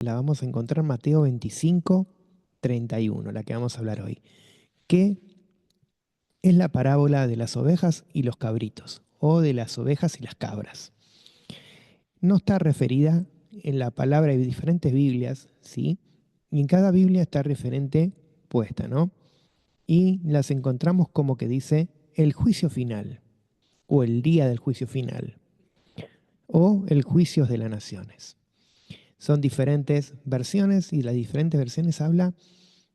La vamos a encontrar en Mateo 25, 31, la que vamos a hablar hoy, que es la parábola de las ovejas y los cabritos, o de las ovejas y las cabras. No está referida en la palabra, hay diferentes Biblias, ¿sí? Y en cada Biblia está referente puesta, ¿no? Y las encontramos como que dice el juicio final, o el día del juicio final, o el juicio de las naciones. Son diferentes versiones y las diferentes versiones habla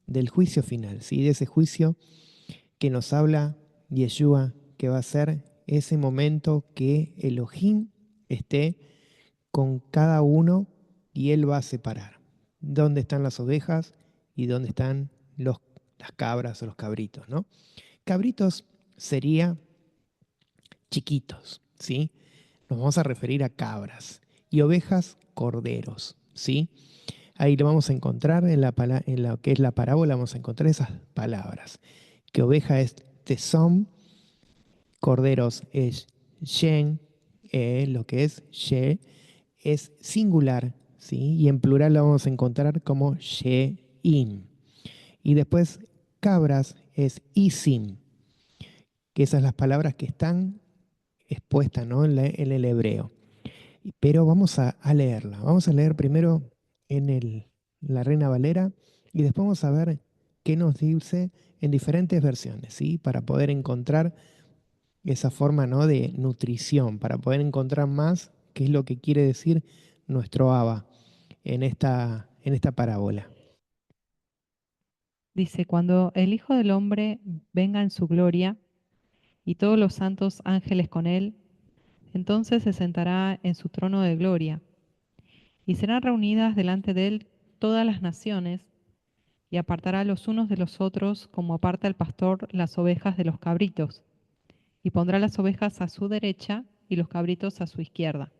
del juicio final, ¿sí? De ese juicio que nos habla Yeshua, que va a ser ese momento que Elohim esté con cada uno y él va a separar dónde están las ovejas y dónde están las cabras o los cabritos, ¿no? Cabritos sería chiquitos, ¿sí? Nos vamos a referir a cabras y ovejas, corderos, ¿sí? Ahí lo vamos a encontrar en lo que es la parábola, vamos a encontrar esas palabras. Que oveja es tesom, corderos es shen, lo que es she, es singular, ¿sí? Y en plural lo vamos a encontrar como she'in. Y después cabras es isim, que esas son las palabras que están expuestas, ¿no? En el hebreo. Pero vamos a leerla. Vamos a leer primero en la Reina Valera y después vamos a ver qué nos dice en diferentes versiones, ¿sí? Para poder encontrar esa forma, ¿no? De nutrición, para poder encontrar más qué es lo que quiere decir nuestro Abba en esta parábola. Dice, cuando el Hijo del Hombre venga en su gloria y todos los santos ángeles con él, entonces se sentará en su trono de gloria y serán reunidas delante de él todas las naciones y apartará los unos de los otros como aparta el pastor las ovejas de los cabritos y pondrá las ovejas a su derecha y los cabritos a su izquierda.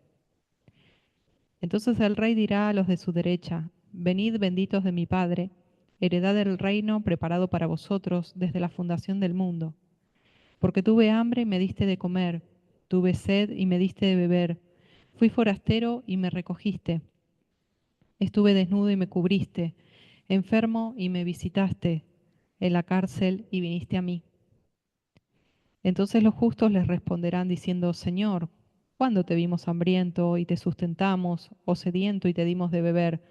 Entonces el rey dirá a los de su derecha, venid benditos de mi Padre, heredad del reino preparado para vosotros desde la fundación del mundo. Porque tuve hambre y me diste de comer, tuve sed y me diste de beber, fui forastero y me recogiste, estuve desnudo y me cubriste, enfermo y me visitaste, en la cárcel y viniste a mí. Entonces los justos les responderán diciendo, Señor, ¿cuándo te vimos hambriento y te sustentamos, o sediento y te dimos de beber?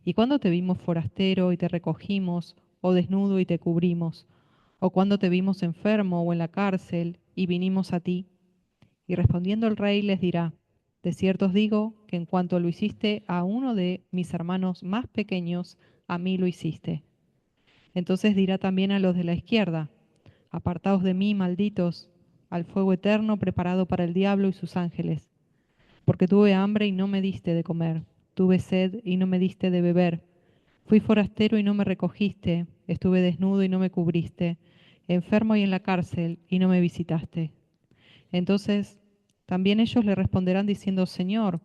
¿Y cuándo te vimos forastero y te recogimos, o desnudo y te cubrimos? ¿O cuándo te vimos enfermo o en la cárcel y vinimos a ti? Y respondiendo el rey les dirá, de cierto os digo que en cuanto lo hiciste a uno de mis hermanos más pequeños, a mí lo hiciste. Entonces dirá también a los de la izquierda, apartaos de mí, malditos, al fuego eterno preparado para el diablo y sus ángeles, porque tuve hambre y no me diste de comer, tuve sed y no me diste de beber, fui forastero y no me recogiste, estuve desnudo y no me cubriste, enfermo y en la cárcel y no me visitaste. Entonces también ellos le responderán diciendo, Señor,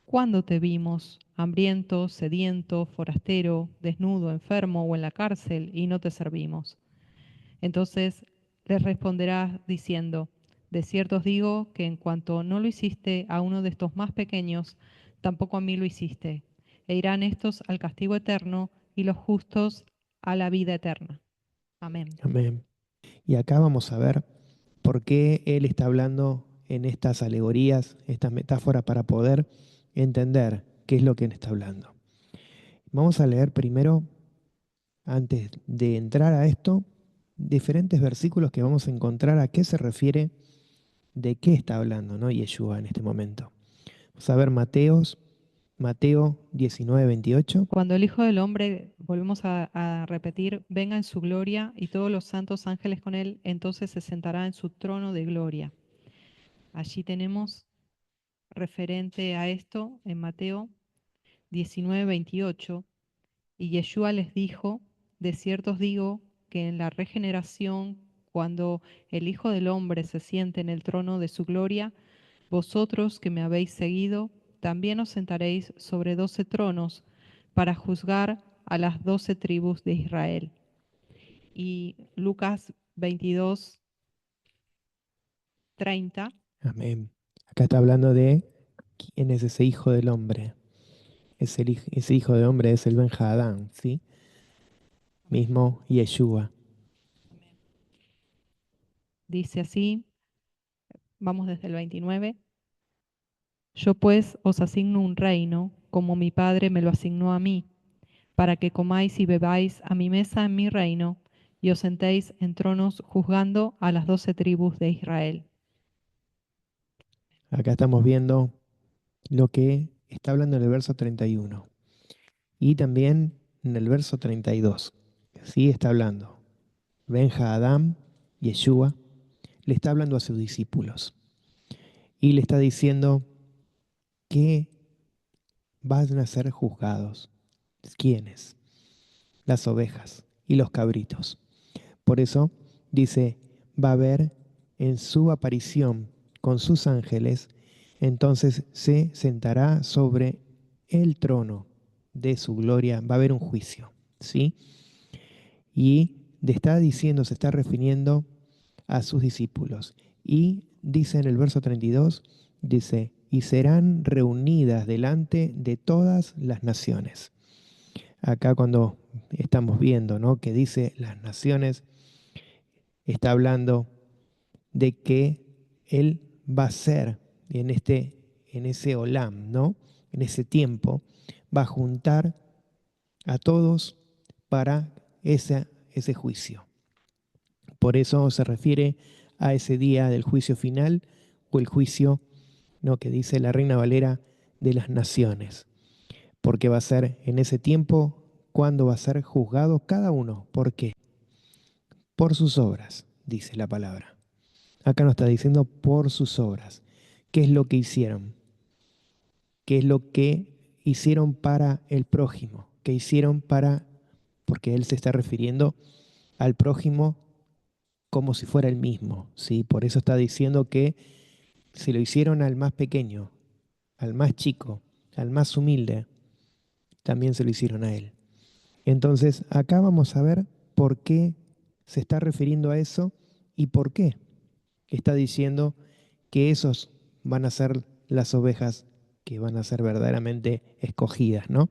¿cuándo te vimos hambriento, sediento, forastero, desnudo, enfermo o en la cárcel y no te servimos? Entonces les responderás diciendo, de cierto os digo que en cuanto no lo hiciste a uno de estos más pequeños, tampoco a mí lo hiciste. E irán estos al castigo eterno y los justos a la vida eterna. Amén. Amén. Y acá vamos a ver por qué él está hablando en estas alegorías, estas metáforas, para poder entender qué es lo que él está hablando. Vamos a leer primero, antes de entrar a esto, diferentes versículos que vamos a encontrar a qué se refiere, de qué está hablando, ¿no? Yeshua en este momento. Vamos a ver Mateo 19, 28. Cuando el Hijo del Hombre, volvemos a repetir, venga en su gloria y todos los santos ángeles con él, entonces se sentará en su trono de gloria. Allí tenemos referente a esto en Mateo 19, 28. Y Yeshua les dijo, de cierto os digo que en la regeneración, cuando el Hijo del Hombre se siente en el trono de su gloria, vosotros que me habéis seguido, también os sentaréis sobre 12 tronos para juzgar a las 12 tribus de Israel. Y Lucas 22, 30. Amén. Acá está hablando de quién es ese hijo del hombre. ese hijo de hombre es el Ben Hadán, ¿sí? Mismo Yeshua. Dice así, vamos desde el 29. Yo pues os asigno un reino, como mi Padre me lo asignó a mí, para que comáis y bebáis a mi mesa en mi reino, y os sentéis en tronos juzgando a las 12 tribus de Israel. Acá estamos viendo lo que está hablando en el verso 31 y también en el verso 32. Sí, está hablando. Ben Hadán, Yeshua, le está hablando a sus discípulos y le está diciendo que van a ser juzgados. ¿Quiénes? Las ovejas y los cabritos. Por eso dice, va a haber en su aparición con sus ángeles, entonces se sentará sobre el trono de su gloria, va a haber un juicio, ¿sí? Y le está diciendo, se está refiriendo a sus discípulos. Y dice en el verso 32, dice, y serán reunidas delante de todas las naciones. Acá cuando estamos viendo, ¿no? Que dice las naciones, está hablando de que Él va a ser en ese olam, ¿no? En ese tiempo, va a juntar a todos para ese juicio. Por eso se refiere a ese día del juicio final o el juicio, ¿no? Que dice la Reina Valera de las naciones. Porque va a ser en ese tiempo cuando va a ser juzgado cada uno. ¿Por qué? Por sus obras, dice la palabra. Acá nos está diciendo por sus obras. ¿Qué es lo que hicieron? ¿Qué es lo que hicieron para el prójimo? ¿Qué hicieron para, porque él se está refiriendo al prójimo como si fuera el mismo, ¿sí? Por eso está diciendo que se lo hicieron al más pequeño, al más chico, al más humilde, también se lo hicieron a él. Entonces, acá vamos a ver por qué se está refiriendo a eso y por qué está diciendo que esos van a ser las ovejas que van a ser verdaderamente escogidas, ¿no?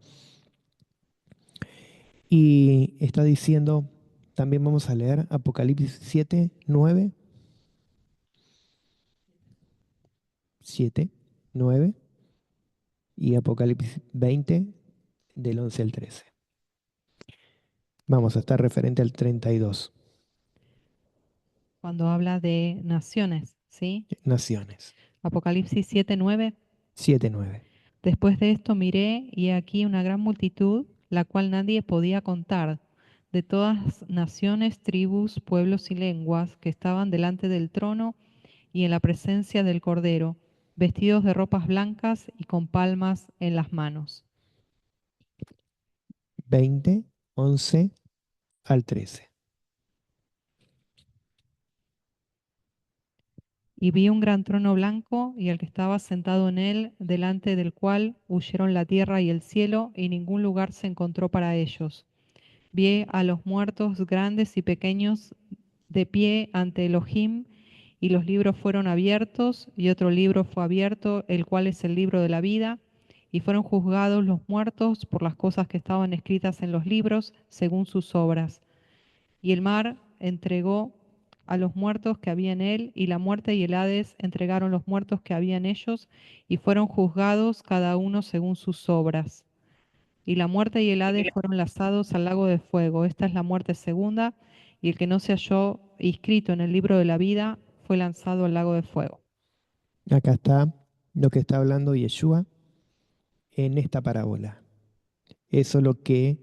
Y está diciendo, también vamos a leer Apocalipsis 7, 9, 7, 9 y Apocalipsis 20, del 11 al 13. Vamos a estar referente al 32, Cuando habla de naciones, ¿sí? naciones. Apocalipsis 7:9. 7, 9. Después de esto miré, y he aquí una gran multitud, la cual nadie podía contar, de todas naciones, tribus, pueblos y lenguas, que estaban delante del trono y en la presencia del Cordero, vestidos de ropas blancas y con palmas en las manos. 20, 11 al 13. Y vi un gran trono blanco y el que estaba sentado en él, delante del cual huyeron la tierra y el cielo, y ningún lugar se encontró para ellos. Vi a los muertos grandes y pequeños de pie ante Elohim, y los libros fueron abiertos, y otro libro fue abierto, el cual es el libro de la vida, y fueron juzgados los muertos por las cosas que estaban escritas en los libros, según sus obras. Y el mar entregó a los muertos que había en él, y la muerte y el Hades entregaron los muertos que había en ellos, y fueron juzgados cada uno según sus obras. Y la muerte y el Hades fueron lanzados al lago de fuego. Esta es la muerte segunda, y el que no se halló inscrito en el libro de la vida fue lanzado al lago de fuego. Acá está lo que está hablando Yeshua en esta parábola. Eso es lo que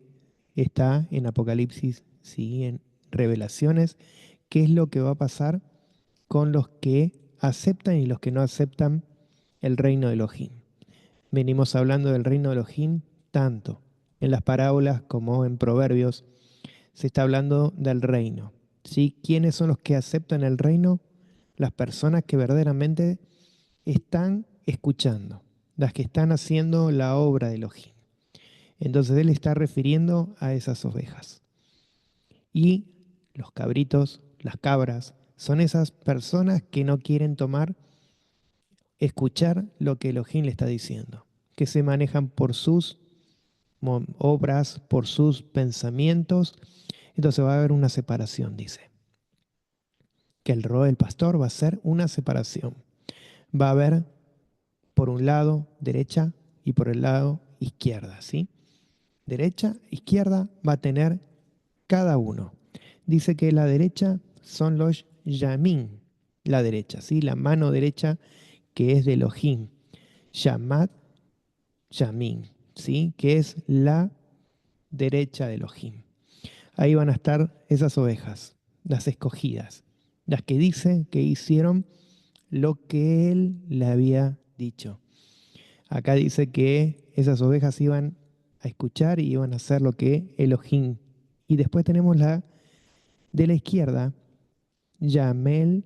está en Apocalipsis, ¿sí? En Revelaciones, qué es lo que va a pasar con los que aceptan y los que no aceptan el reino de Elohim. Venimos hablando del reino de Elohim tanto en las parábolas como en Proverbios. Se está hablando del reino, ¿sí? ¿Quiénes son los que aceptan el reino? Las personas que verdaderamente están escuchando, las que están haciendo la obra de Elohim. Entonces él está refiriendo a esas ovejas. Y los cabritos, las cabras, son esas personas que no quieren escuchar lo que Elohim le está diciendo, que se manejan por sus obras, por sus pensamientos. Entonces va a haber una separación, dice. Que el rol del pastor va a ser una separación. Va a haber por un lado derecha y por el lado izquierda, ¿sí? Derecha, izquierda va a tener cada uno. Dice que la derecha son los Yamin, la derecha, ¿sí? La mano derecha que es de Elohim. Yamat, Yamin, ¿sí? Que es la derecha de Elohim. Ahí van a estar esas ovejas, las escogidas, las que dice que hicieron lo que él le había dicho. Acá dice que esas ovejas iban a escuchar y iban a hacer lo que Elohim. Y después tenemos la de la izquierda, Yamel,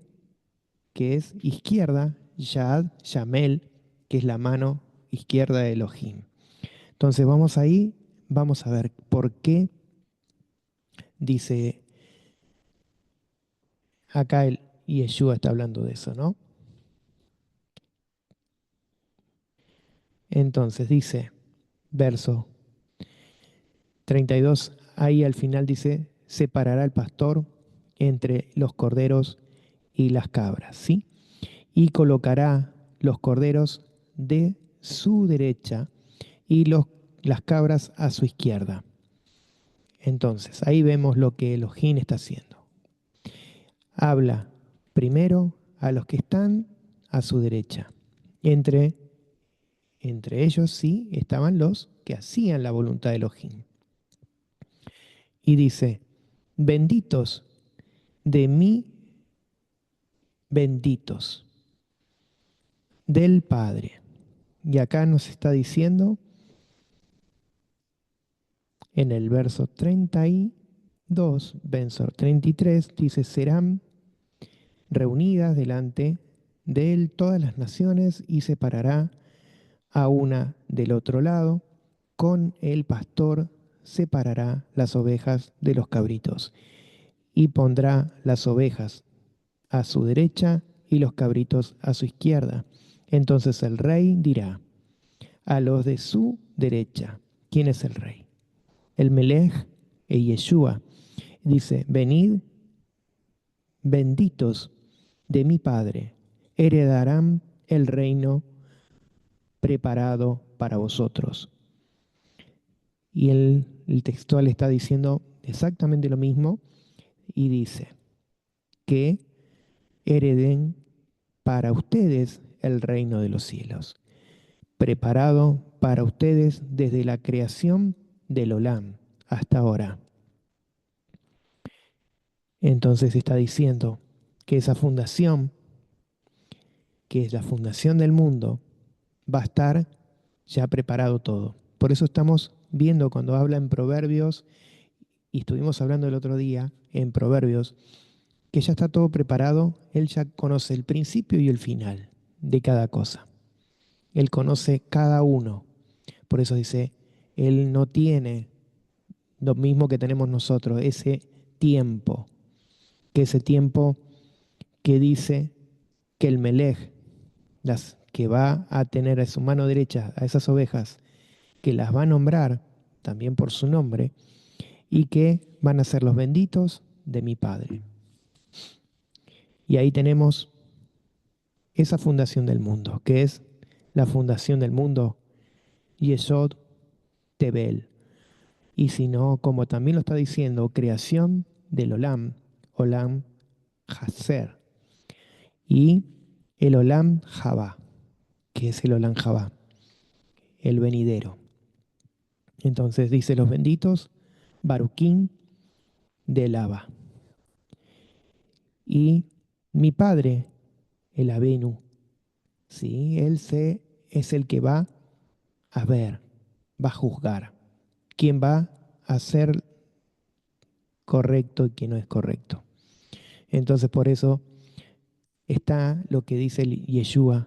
que es izquierda, Yad, Yamel, que es la mano izquierda de Elohim. Entonces vamos ahí, vamos a ver por qué dice acá el Yeshua está hablando de eso, ¿no? Entonces dice, verso 32, ahí al final dice, separará el pastor entre los corderos y las cabras, ¿sí? Y colocará los corderos de su derecha y las cabras a su izquierda. Entonces, ahí vemos lo que Elohim está haciendo. Habla primero a los que están a su derecha. Entre ellos sí estaban los que hacían la voluntad de Elohim. Y dice, benditos de mí, benditos del Padre. Y acá nos está diciendo en el verso 32, verso 33, dice, serán reunidas delante de él todas las naciones y separará a una del otro lado, con el pastor separará las ovejas de los cabritos y pondrá las ovejas a su derecha y los cabritos a su izquierda. Entonces el rey dirá a los de su derecha, ¿quién es el rey? El Melech e Yeshua. Dice, venid, benditos de mi Padre, heredarán el reino preparado para vosotros. Y el textual está diciendo exactamente lo mismo y dice que hereden para ustedes el reino de los cielos, preparado para ustedes desde la creación del Olam hasta ahora. Entonces está diciendo que esa fundación, que es la fundación del mundo, va a estar ya preparado todo. Por eso estamos viendo cuando habla en Proverbios, y estuvimos hablando el otro día en Proverbios, que ya está todo preparado, Él ya conoce el principio y el final de cada cosa. Él conoce cada uno. Por eso dice, Él no tiene lo mismo que tenemos nosotros, ese tiempo, que ese tiempo que dice que el Melej, las que va a tener a su mano derecha a esas ovejas, que las va a nombrar también por su nombre, y que van a ser los benditos de mi Padre. Y ahí tenemos esa fundación del mundo, que es la fundación del mundo, Yesod Tebel. Y si no, como también lo está diciendo, creación del Olam, Olam Haser, y el Olam Jabá, que es el Olam Jabá, el venidero. Entonces dice los benditos, Baruquín del Abba. Y mi padre, el Abenu, ¿sí? Es el que va a ver, va a juzgar. ¿Quién va a ser correcto y quién no es correcto? Entonces por eso está lo que dice el Yeshua,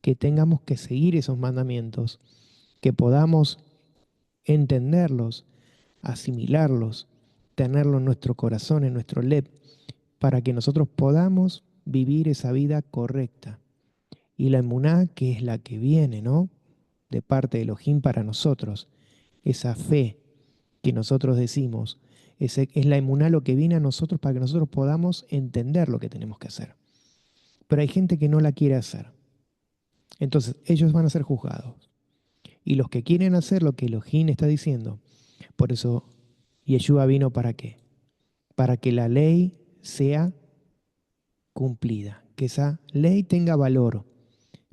que tengamos que seguir esos mandamientos, que podamos entenderlos, asimilarlos, tenerlo en nuestro corazón, en nuestro lep, para que nosotros podamos vivir esa vida correcta. Y la emuná, que es la que viene, ¿no? De parte de Elohim para nosotros, esa fe que nosotros decimos, es la emuná lo que viene a nosotros para que nosotros podamos entender lo que tenemos que hacer. Pero hay gente que no la quiere hacer. Entonces, ellos van a ser juzgados. Y los que quieren hacer lo que Elohim está diciendo, por eso Yeshua vino para qué? Para que la ley sea cumplida, que esa ley tenga valor,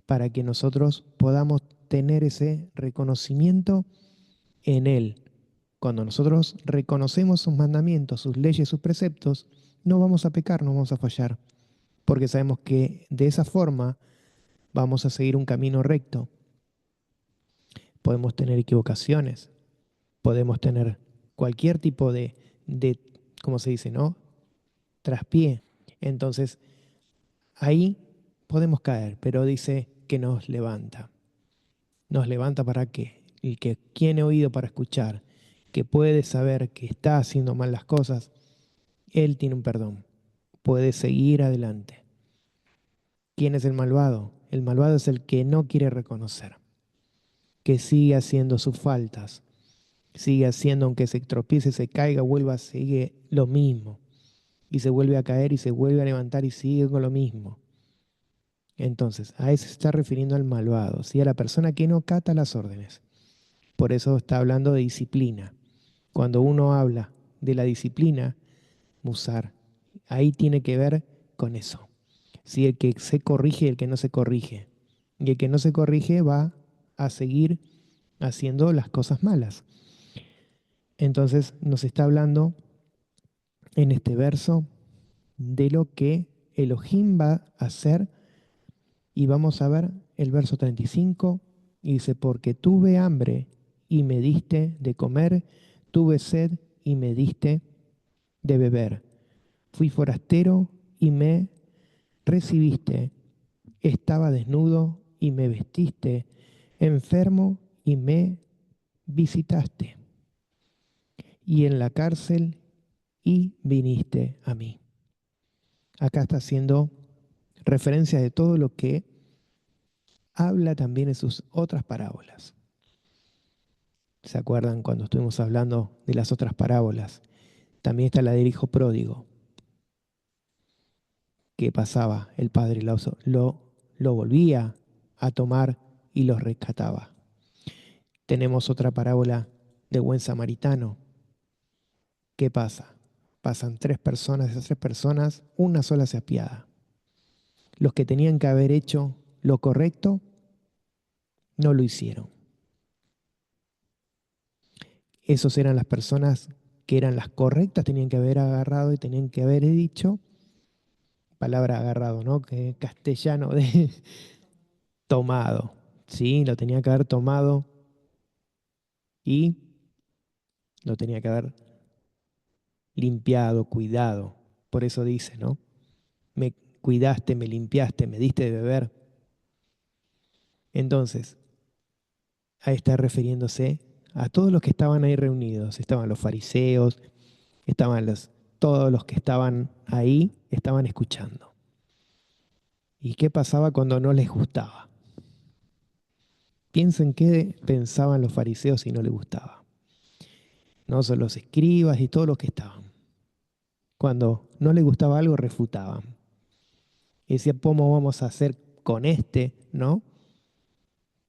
para que nosotros podamos tener ese reconocimiento en Él. Cuando nosotros reconocemos sus mandamientos, sus leyes, sus preceptos, no vamos a pecar, no vamos a fallar, porque sabemos que de esa forma vamos a seguir un camino recto. Podemos tener equivocaciones, podemos tener cualquier tipo de ¿cómo se dice, no? Traspié. Entonces, ahí podemos caer, pero dice que nos levanta. ¿Nos levanta para qué? El que tiene oído para escuchar, que puede saber que está haciendo mal las cosas, él tiene un perdón, puede seguir adelante. ¿Quién es el malvado? El malvado es el que no quiere reconocer, que sigue haciendo sus faltas, sigue haciendo, aunque se tropiece, se caiga, vuelva, sigue lo mismo. Y se vuelve a caer y se vuelve a levantar y sigue con lo mismo. Entonces, a eso se está refiriendo al malvado, ¿sí? A la persona que no cata las órdenes. Por eso está hablando de disciplina. Cuando uno habla de la disciplina, musar, ahí tiene que ver con eso. Si el que se corrige y el que no se corrige. Y el que no se corrige va a seguir haciendo las cosas malas. Entonces nos está hablando en este verso de lo que Elohim va a hacer y vamos a ver el verso 35 y dice, porque tuve hambre y me diste de comer, tuve sed y me diste de beber, fui forastero y me recibiste, estaba desnudo y me vestiste, enfermo y me visitaste, y en la cárcel y viniste a mí. Acá está haciendo referencia de todo lo que habla también en sus otras parábolas. ¿Se acuerdan cuando estuvimos hablando de las otras parábolas? También está la del hijo pródigo. ¿Qué pasaba? El padre lo volvía a tomar y los rescataba. Tenemos otra parábola de buen samaritano. ¿Qué pasa? Pasan tres personas, de esas tres personas, una sola se apiada. Los que tenían que haber hecho lo correcto, no lo hicieron. Esos eran las personas que eran las correctas, tenían que haber agarrado y tenían que haber dicho, palabra agarrado, ¿no? Que castellano de tomado, ¿sí? Lo tenía que haber tomado y lo tenía que haber limpiado, cuidado. Por eso dice, ¿no? Me cuidaste, me limpiaste, me diste de beber. Entonces, ahí está refiriéndose a todos los que estaban ahí reunidos. Estaban los fariseos, estaban todos los que estaban ahí, estaban escuchando. ¿Y qué pasaba cuando no les gustaba? Piensen qué pensaban los fariseos si no les gustaba. No son los escribas y todos los que estaban. Cuando no les gustaba algo, refutaban. Y decían, ¿cómo vamos a hacer con este? ¿No?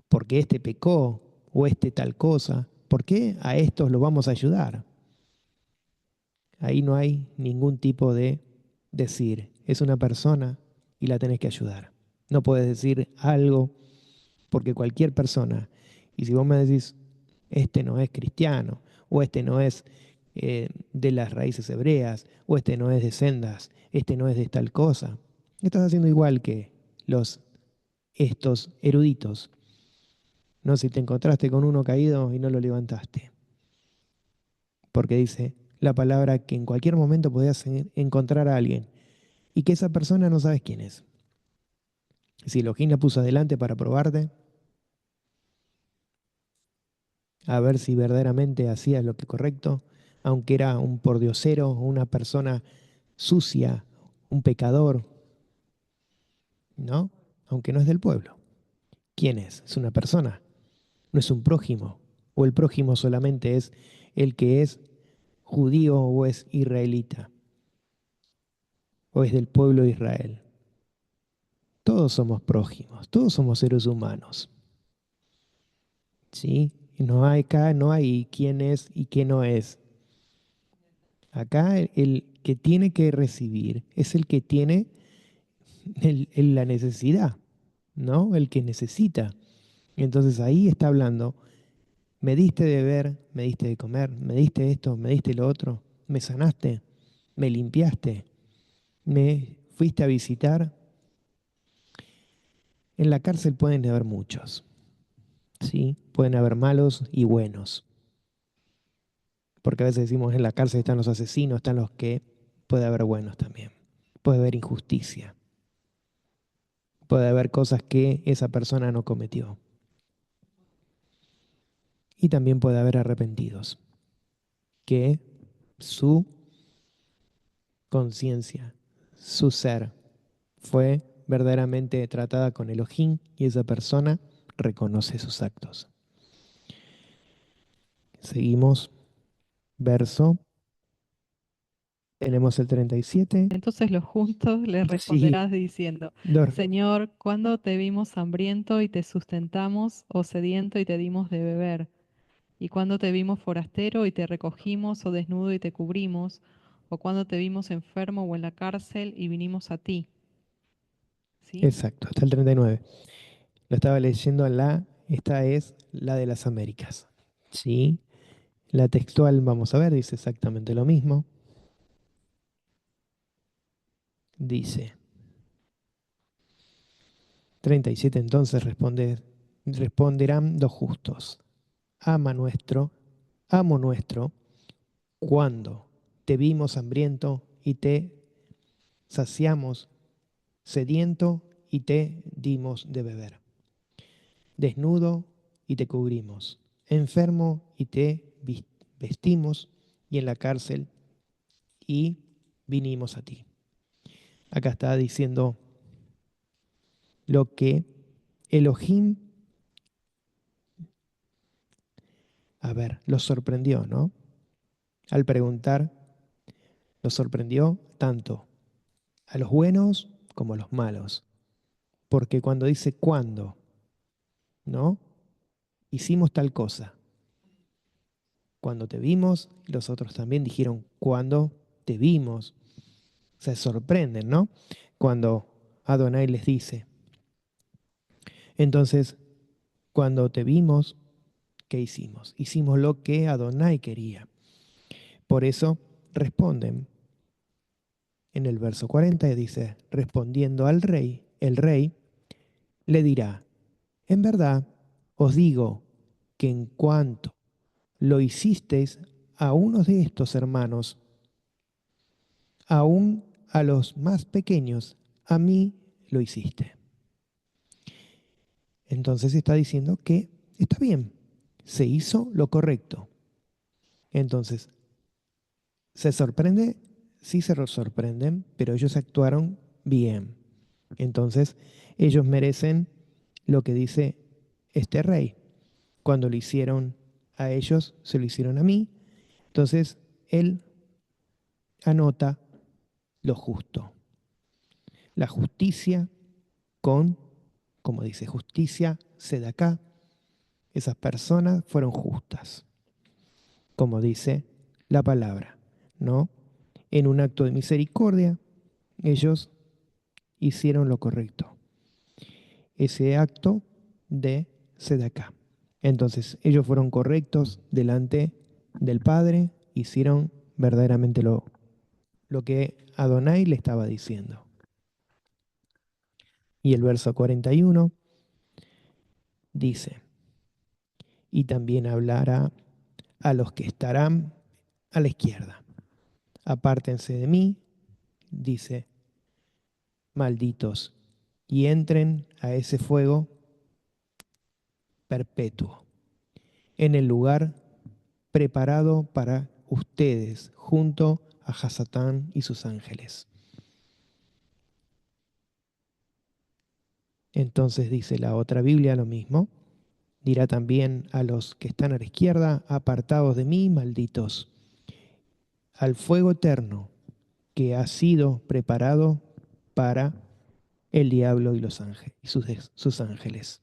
Porque este pecó o este tal cosa. ¿Por qué a estos los vamos a ayudar? Ahí no hay ningún tipo de decir, es una persona y la tenés que ayudar. No puedes decir algo porque cualquier persona, y si vos me decís, este no es cristiano, o este no es de las raíces hebreas, o este no es de sendas, este no es de tal cosa, estás haciendo igual que estos eruditos. No si te encontraste con uno caído y no lo levantaste. Porque dice la palabra que en cualquier momento podías encontrar a alguien y que esa persona no sabes quién es. Si Elohim la puso adelante para probarte, a ver si verdaderamente hacías lo que correcto, aunque era un pordiosero, una persona sucia, un pecador, ¿no? Aunque no es del pueblo. ¿Quién es? Es una persona, no es un prójimo. O el prójimo solamente es el que es judío o es israelita o es del pueblo de Israel. Todos somos prójimos, todos somos seres humanos. ¿Sí? No hay acá, no hay quién es y quién no es. Acá el que tiene que recibir es el que tiene la necesidad, ¿no? El que necesita. Entonces ahí está hablando, me diste de beber, me diste de comer, me diste esto, me diste lo otro, me sanaste, me limpiaste, me fuiste a visitar. En la cárcel pueden haber muchos, ¿sí? Pueden haber malos y buenos. Porque a veces decimos en la cárcel están los asesinos, están los que puede haber buenos también. Puede haber injusticia. Puede haber cosas que esa persona no cometió. Y también puede haber arrepentidos, que su conciencia, su ser, fue verdaderamente tratada con Elohim y esa persona reconoce sus actos. Seguimos, verso, tenemos el 37. Entonces los justos le Sí, responderás diciendo, Dor, Señor, ¿cuándo te vimos hambriento y te sustentamos, o sediento y te dimos de beber? ¿Y cuándo te vimos forastero y te recogimos, o desnudo y te cubrimos? ¿O cuándo te vimos enfermo o en la cárcel y vinimos a ti? ¿Sí? exacto, hasta el 39. Lo estaba leyendo esta es la de las Américas. ¿Sí? La textual, vamos a ver, dice exactamente lo mismo. Dice 37 entonces responderán los justos. Ama nuestro, amo nuestro, cuando te vimos hambriento y te saciamos, sediento y te dimos de beber, desnudo y te cubrimos, enfermo y te vestimos, y en la cárcel y vinimos a ti. Acá está diciendo lo que Elohim, a ver, los sorprendió, ¿no? Al preguntar, los sorprendió tanto a los buenos como a los malos. Porque cuando dice cuándo, ¿no? Hicimos tal cosa. Cuando te vimos, los otros también dijeron cuando te vimos. Se sorprenden, ¿no? Cuando Adonai les dice. Entonces, cuando te vimos, ¿qué hicimos? Hicimos lo que Adonai quería. Por eso responden. En el verso 40 dice, respondiendo al rey, el rey le dirá, en verdad os digo que en cuanto lo hicisteis a uno de estos hermanos, aún a los más pequeños, a mí lo hiciste. Entonces está diciendo que está bien, se hizo lo correcto. Entonces, ¿se sorprende? Sí se sorprenden, pero ellos actuaron bien. Entonces, ellos merecen lo que dice este rey. Cuando lo hicieron a ellos, se lo hicieron a mí. Entonces, él anota lo justo. La justicia con, como dice, justicia, acá. Esas personas fueron justas, como dice la palabra, ¿no? En un acto de misericordia, ellos hicieron lo correcto. Ese acto de acá. Entonces, ellos fueron correctos delante del Padre, hicieron verdaderamente lo que Adonai le estaba diciendo. Y el verso 41 dice, y también hablará a los que estarán a la izquierda. Apártense de mí, dice, malditos, y entren a ese fuego perpetuo, en el lugar preparado para ustedes, junto a Hasatán y sus ángeles. Entonces dice la otra Biblia lo mismo, Dirá también a los que están a la izquierda, apartados de mí, malditos, al fuego eterno que ha sido preparado para el diablo y los ángeles, y sus ángeles.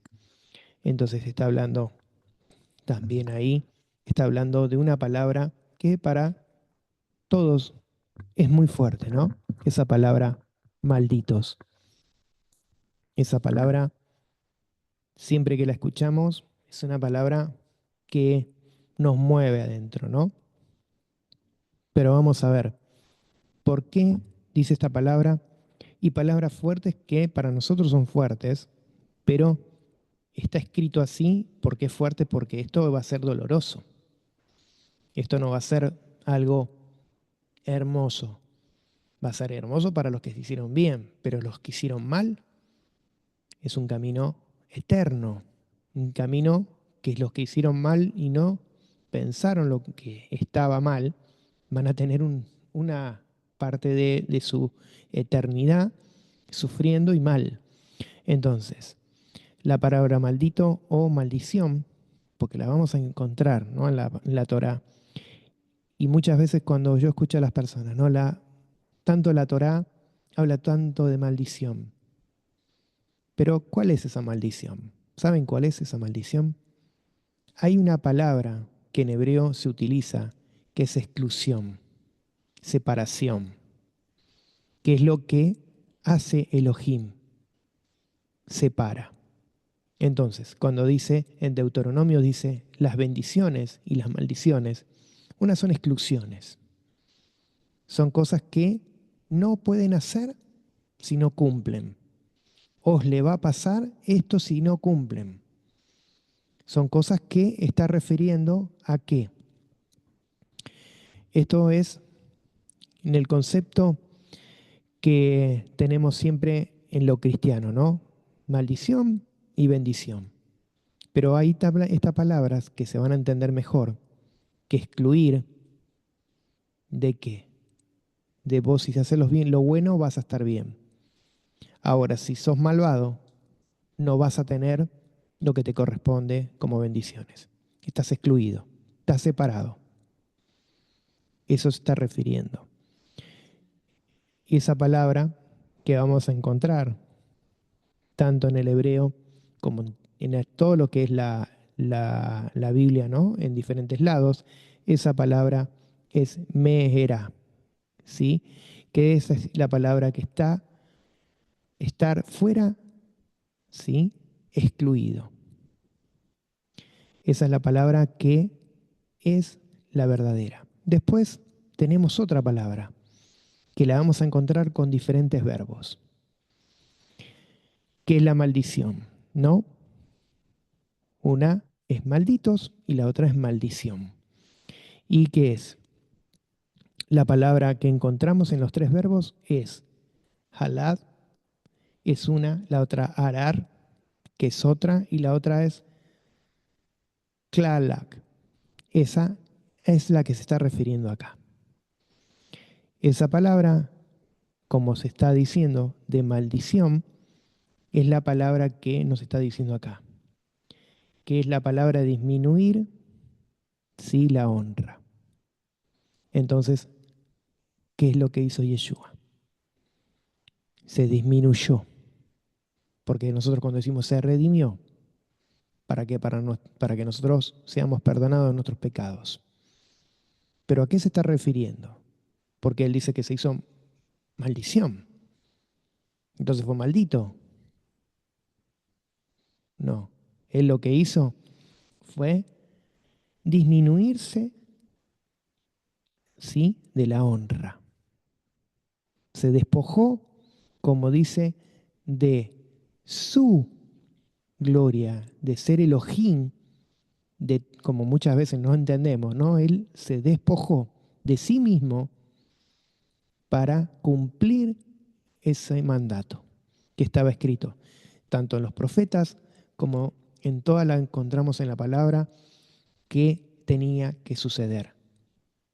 Entonces está hablando también ahí, está hablando de una palabra que para todos es muy fuerte, ¿no? Esa palabra malditos. Esa palabra, siempre que la escuchamos, es una palabra que nos mueve adentro, ¿no? Pero vamos a ver, ¿por qué dice esta palabra? Y palabras fuertes que para nosotros son fuertes, pero está escrito así porque es fuerte, porque esto va a ser doloroso. Esto no va a ser algo hermoso. Va a ser hermoso para los que se hicieron bien, pero los que hicieron mal es un camino eterno. Un camino que los que hicieron mal y no pensaron lo que estaba mal, van a tener una parte de su eternidad sufriendo y mal. Entonces, la palabra maldito o maldición, porque la vamos a encontrar, ¿no? En la Torá. Y muchas veces cuando yo escucho a las personas, ¿no? Tanto la Torá habla tanto de maldición. Pero ¿cuál es esa maldición? ¿Saben cuál es esa maldición? Hay una palabra que en hebreo se utiliza que es exclusión, separación, que es lo que hace Elohim, separa. Entonces, cuando dice, en Deuteronomio dice, las bendiciones y las maldiciones, unas son exclusiones, son cosas que no pueden hacer si no cumplen. Os le va a pasar esto si no cumplen. Son cosas que está refiriendo a qué. Esto es en el concepto que tenemos siempre en lo cristiano, ¿no? Maldición y bendición. Pero hay estas palabras que se van a entender mejor, que excluir de qué. De vos, si haces bien, lo bueno, vas a estar bien. Ahora, si sos malvado, no vas a tener lo que te corresponde como bendiciones. Estás excluido, estás separado. Eso se está refiriendo. Y esa palabra que vamos a encontrar tanto en el hebreo como en todo lo que es la Biblia, ¿no? En diferentes lados, esa palabra es mehera, ¿sí? Que esa es la palabra que está, estar fuera, ¿sí? Excluido. Esa es la palabra que es la verdadera. Después tenemos otra palabra que la vamos a encontrar con diferentes verbos, que es la maldición, ¿no? Una es malditos y la otra es maldición. ¿Y qué es? La palabra que encontramos en los tres verbos es halad, es una, la otra arar, que es otra, y la otra es klalak. Esa es la que se está refiriendo acá. Esa palabra, como se está diciendo, de maldición, es la palabra que nos está diciendo acá, que es la palabra disminuir, sí, la honra. Entonces, ¿qué es lo que hizo Yeshua? Se disminuyó, porque nosotros cuando decimos se redimió, ¿para qué? Para que nosotros seamos perdonados de nuestros pecados. ¿Pero a qué se está refiriendo? Porque él dice que se hizo maldición. Entonces fue maldito. No. Él lo que hizo fue disminuirse, ¿sí? De la honra. Se despojó, como dice, de su gloria, de ser Elohim, de, como muchas veces no entendemos, ¿no? Él se despojó de sí mismo para cumplir ese mandato que estaba escrito, tanto en los profetas como en toda la encontramos en la palabra que tenía que suceder.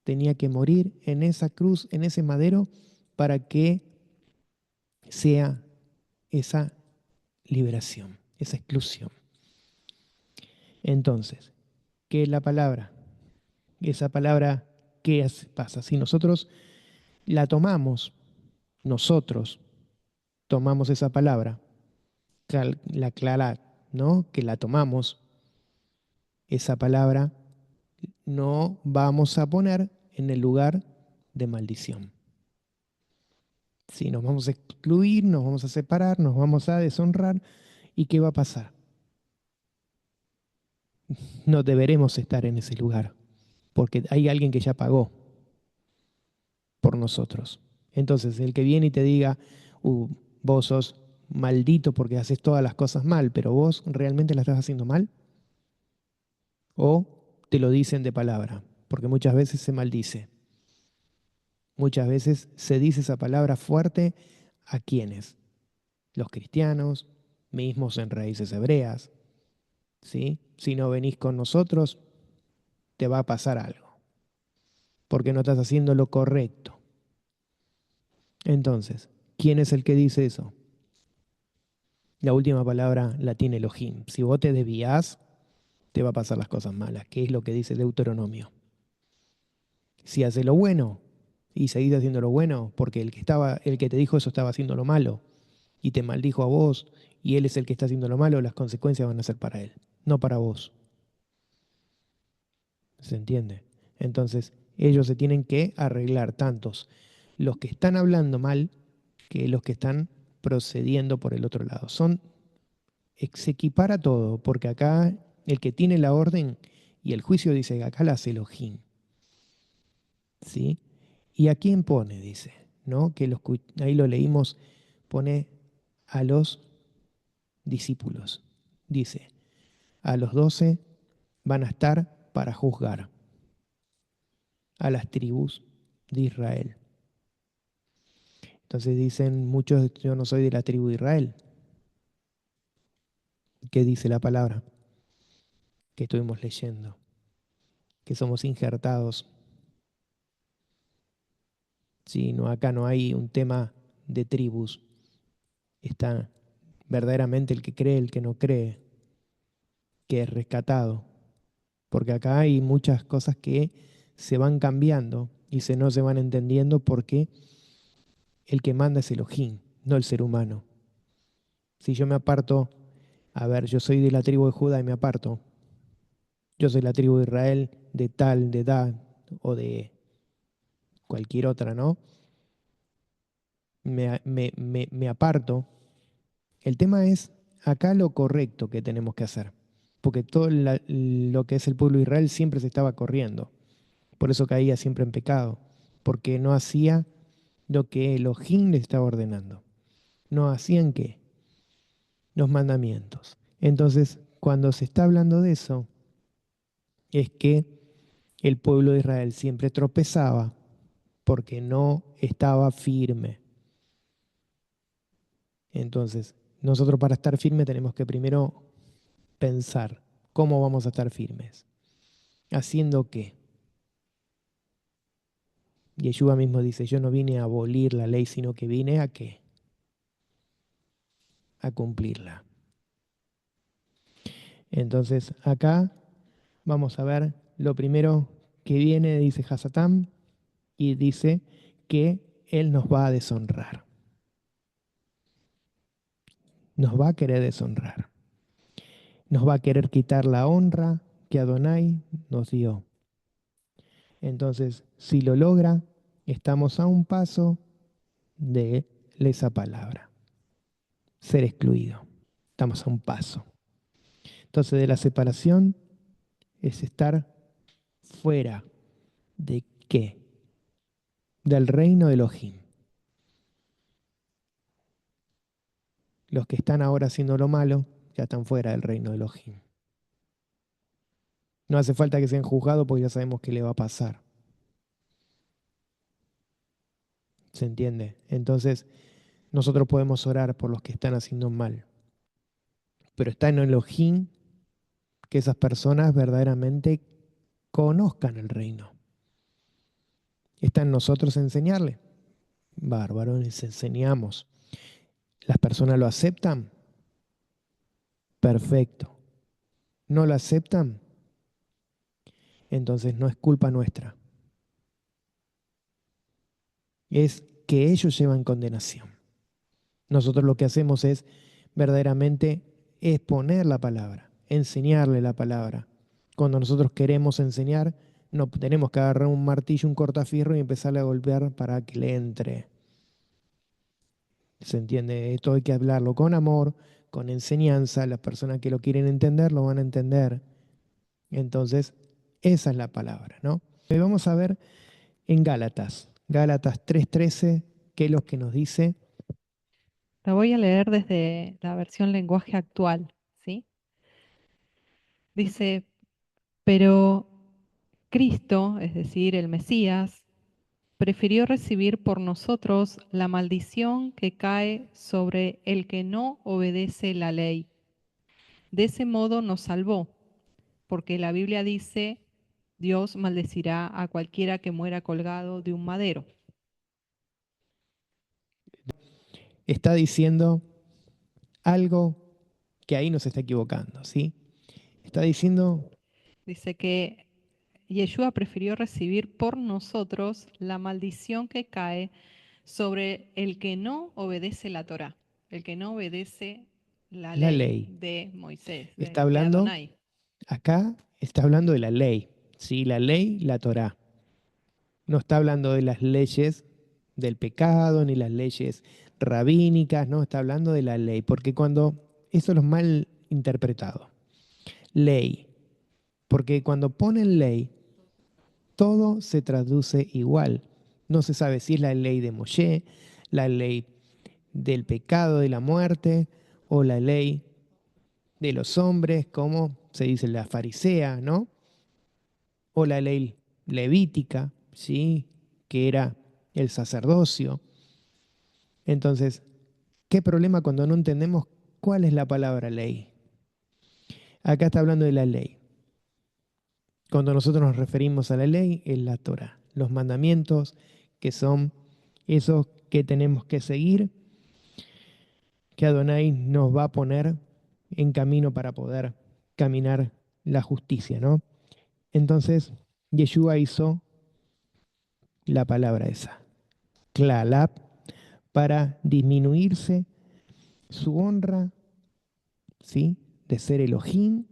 Tenía que morir en esa cruz, en ese madero, para que sea esa liberación, esa exclusión. Entonces, ¿qué es la palabra? Esa palabra, ¿qué pasa? Si nosotros la tomamos, nosotros tomamos esa palabra, la clara, ¿no? Que la tomamos, esa palabra no vamos a poner en el lugar de maldición. Si nos vamos a excluir, nos vamos a separar, nos vamos a deshonrar, ¿y qué va a pasar? No deberemos estar en ese lugar, porque hay alguien que ya pagó por nosotros. Entonces, el que viene y te diga, vos sos maldito porque haces todas las cosas mal, pero vos realmente las estás haciendo mal, o te lo dicen de palabra, porque muchas veces se maldice. Muchas veces se dice esa palabra fuerte a quienes, los cristianos, mismos en raíces hebreas, ¿sí? Si no venís con nosotros, te va a pasar algo, porque no estás haciendo lo correcto. Entonces, ¿quién es el que dice eso? La última palabra la tiene Elohim. Si vos te desvías, te va a pasar las cosas malas, que es lo que dice Deuteronomio. Si haces lo bueno y seguís haciendo lo bueno, porque el que te dijo eso estaba haciendo lo malo y te maldijo a vos, y él es el que está haciendo lo malo, las consecuencias van a ser para él, no para vos. ¿Se entiende? Entonces, ellos se tienen que arreglar, tantos los que están hablando mal que los que están procediendo por el otro lado. Se equipara todo, porque acá el que tiene la orden y el juicio dice que acá la hace Elohim. ¿Sí? ¿Y a quién pone? Dice, ¿no? Ahí lo leímos, pone a los discípulos. Dice, a los 12 van a estar para juzgar a las tribus de Israel. Entonces dicen muchos, yo no soy de la tribu de Israel. ¿Qué dice la palabra? Que estuvimos leyendo, que somos injertados. Sí, no, acá no hay un tema de tribus. Está verdaderamente el que cree, el que no cree, que es rescatado. Porque acá hay muchas cosas que se van cambiando y no se van entendiendo porque el que manda es Elohim, no el ser humano. Si yo me aparto, a ver, yo soy de la tribu de Judá y me aparto, yo soy la tribu de Israel de tal, de edad o de cualquier otra, ¿no? Me aparto. El tema es acá lo correcto que tenemos que hacer, porque todo lo que es el pueblo de Israel siempre se estaba corriendo, por eso caía siempre en pecado, porque no hacía lo que Elohim le estaba ordenando, no hacían qué, los mandamientos. Entonces, cuando se está hablando de eso, es que el pueblo de Israel siempre tropezaba porque no estaba firme. Entonces, nosotros para estar firme tenemos que primero pensar cómo vamos a estar firmes. ¿Haciendo qué? Yeshua mismo dice, yo no vine a abolir la ley, sino que vine a qué? A cumplirla. Entonces, acá vamos a ver lo primero que viene, dice Hasatam, y dice que Él nos va a deshonrar. Nos va a querer deshonrar. Nos va a querer quitar la honra que Adonai nos dio. Entonces, si lo logra, estamos a un paso de esa palabra, ser excluido. Estamos a un paso. Entonces, de la separación es estar fuera de qué? Del reino de Elohim. Los que están ahora haciendo lo malo ya están fuera del reino de Elohim. No hace falta que sean juzgados porque ya sabemos qué le va a pasar. ¿Se entiende? Entonces, nosotros podemos orar por los que están haciendo mal. Pero está en Elohim que esas personas verdaderamente conozcan el reino. Está en nosotros enseñarle. Bárbaro, les enseñamos. ¿Las personas lo aceptan? Perfecto. no lo aceptan, entonces no es culpa nuestra, es que ellos llevan condenación. Nosotros lo que hacemos es verdaderamente exponer la palabra, enseñarle la palabra. Cuando nosotros queremos enseñar, no tenemos que agarrar un martillo, un cortafierro y empezarle a golpear para que le entre. ¿Se entiende? Esto hay que hablarlo con amor, con enseñanza. Las personas que lo quieren entender lo van a entender. Entonces, esa es la palabra, ¿no? Hoy vamos a ver en Gálatas, Gálatas 3:13, qué es lo que nos dice La voy a leer desde la versión lenguaje actual, ¿sí? Dice, pero Cristo, es decir, el Mesías, prefirió recibir por nosotros la maldición que cae sobre el que no obedece la ley. De ese modo nos salvó, porque la Biblia dice, Dios maldecirá a cualquiera que muera colgado de un madero. está diciendo algo que ahí nos está equivocando, ¿sí? Está diciendo Dice que Yeshua prefirió recibir por nosotros la maldición que cae sobre el que no obedece la Torá, el que no obedece la la ley ley. de Moisés, Está de hablando, Adonai. acá está hablando de la ley, ¿sí? La ley, la Torá. No está hablando de las leyes del pecado, ni las leyes rabínicas, no, está hablando de la ley, porque cuando, eso es lo mal interpretado, ley, porque cuando ponen ley, todo se traduce igual. No se sabe si es la ley de Moshe, la ley del pecado, de la muerte, o la ley de los hombres, como se dice la farisea, ¿no? O la ley levítica, ¿sí? Que era el sacerdocio. Entonces, ¿qué problema cuando no entendemos cuál es la palabra ley? Acá está hablando de la ley. Cuando nosotros nos referimos a la ley, es la Torah, los mandamientos que son esos que tenemos que seguir, que Adonai nos va a poner en camino para poder caminar la justicia, ¿no? Entonces, Yeshua hizo la palabra esa, Klalab, para disminuirse su honra, ¿sí? De ser Elohim,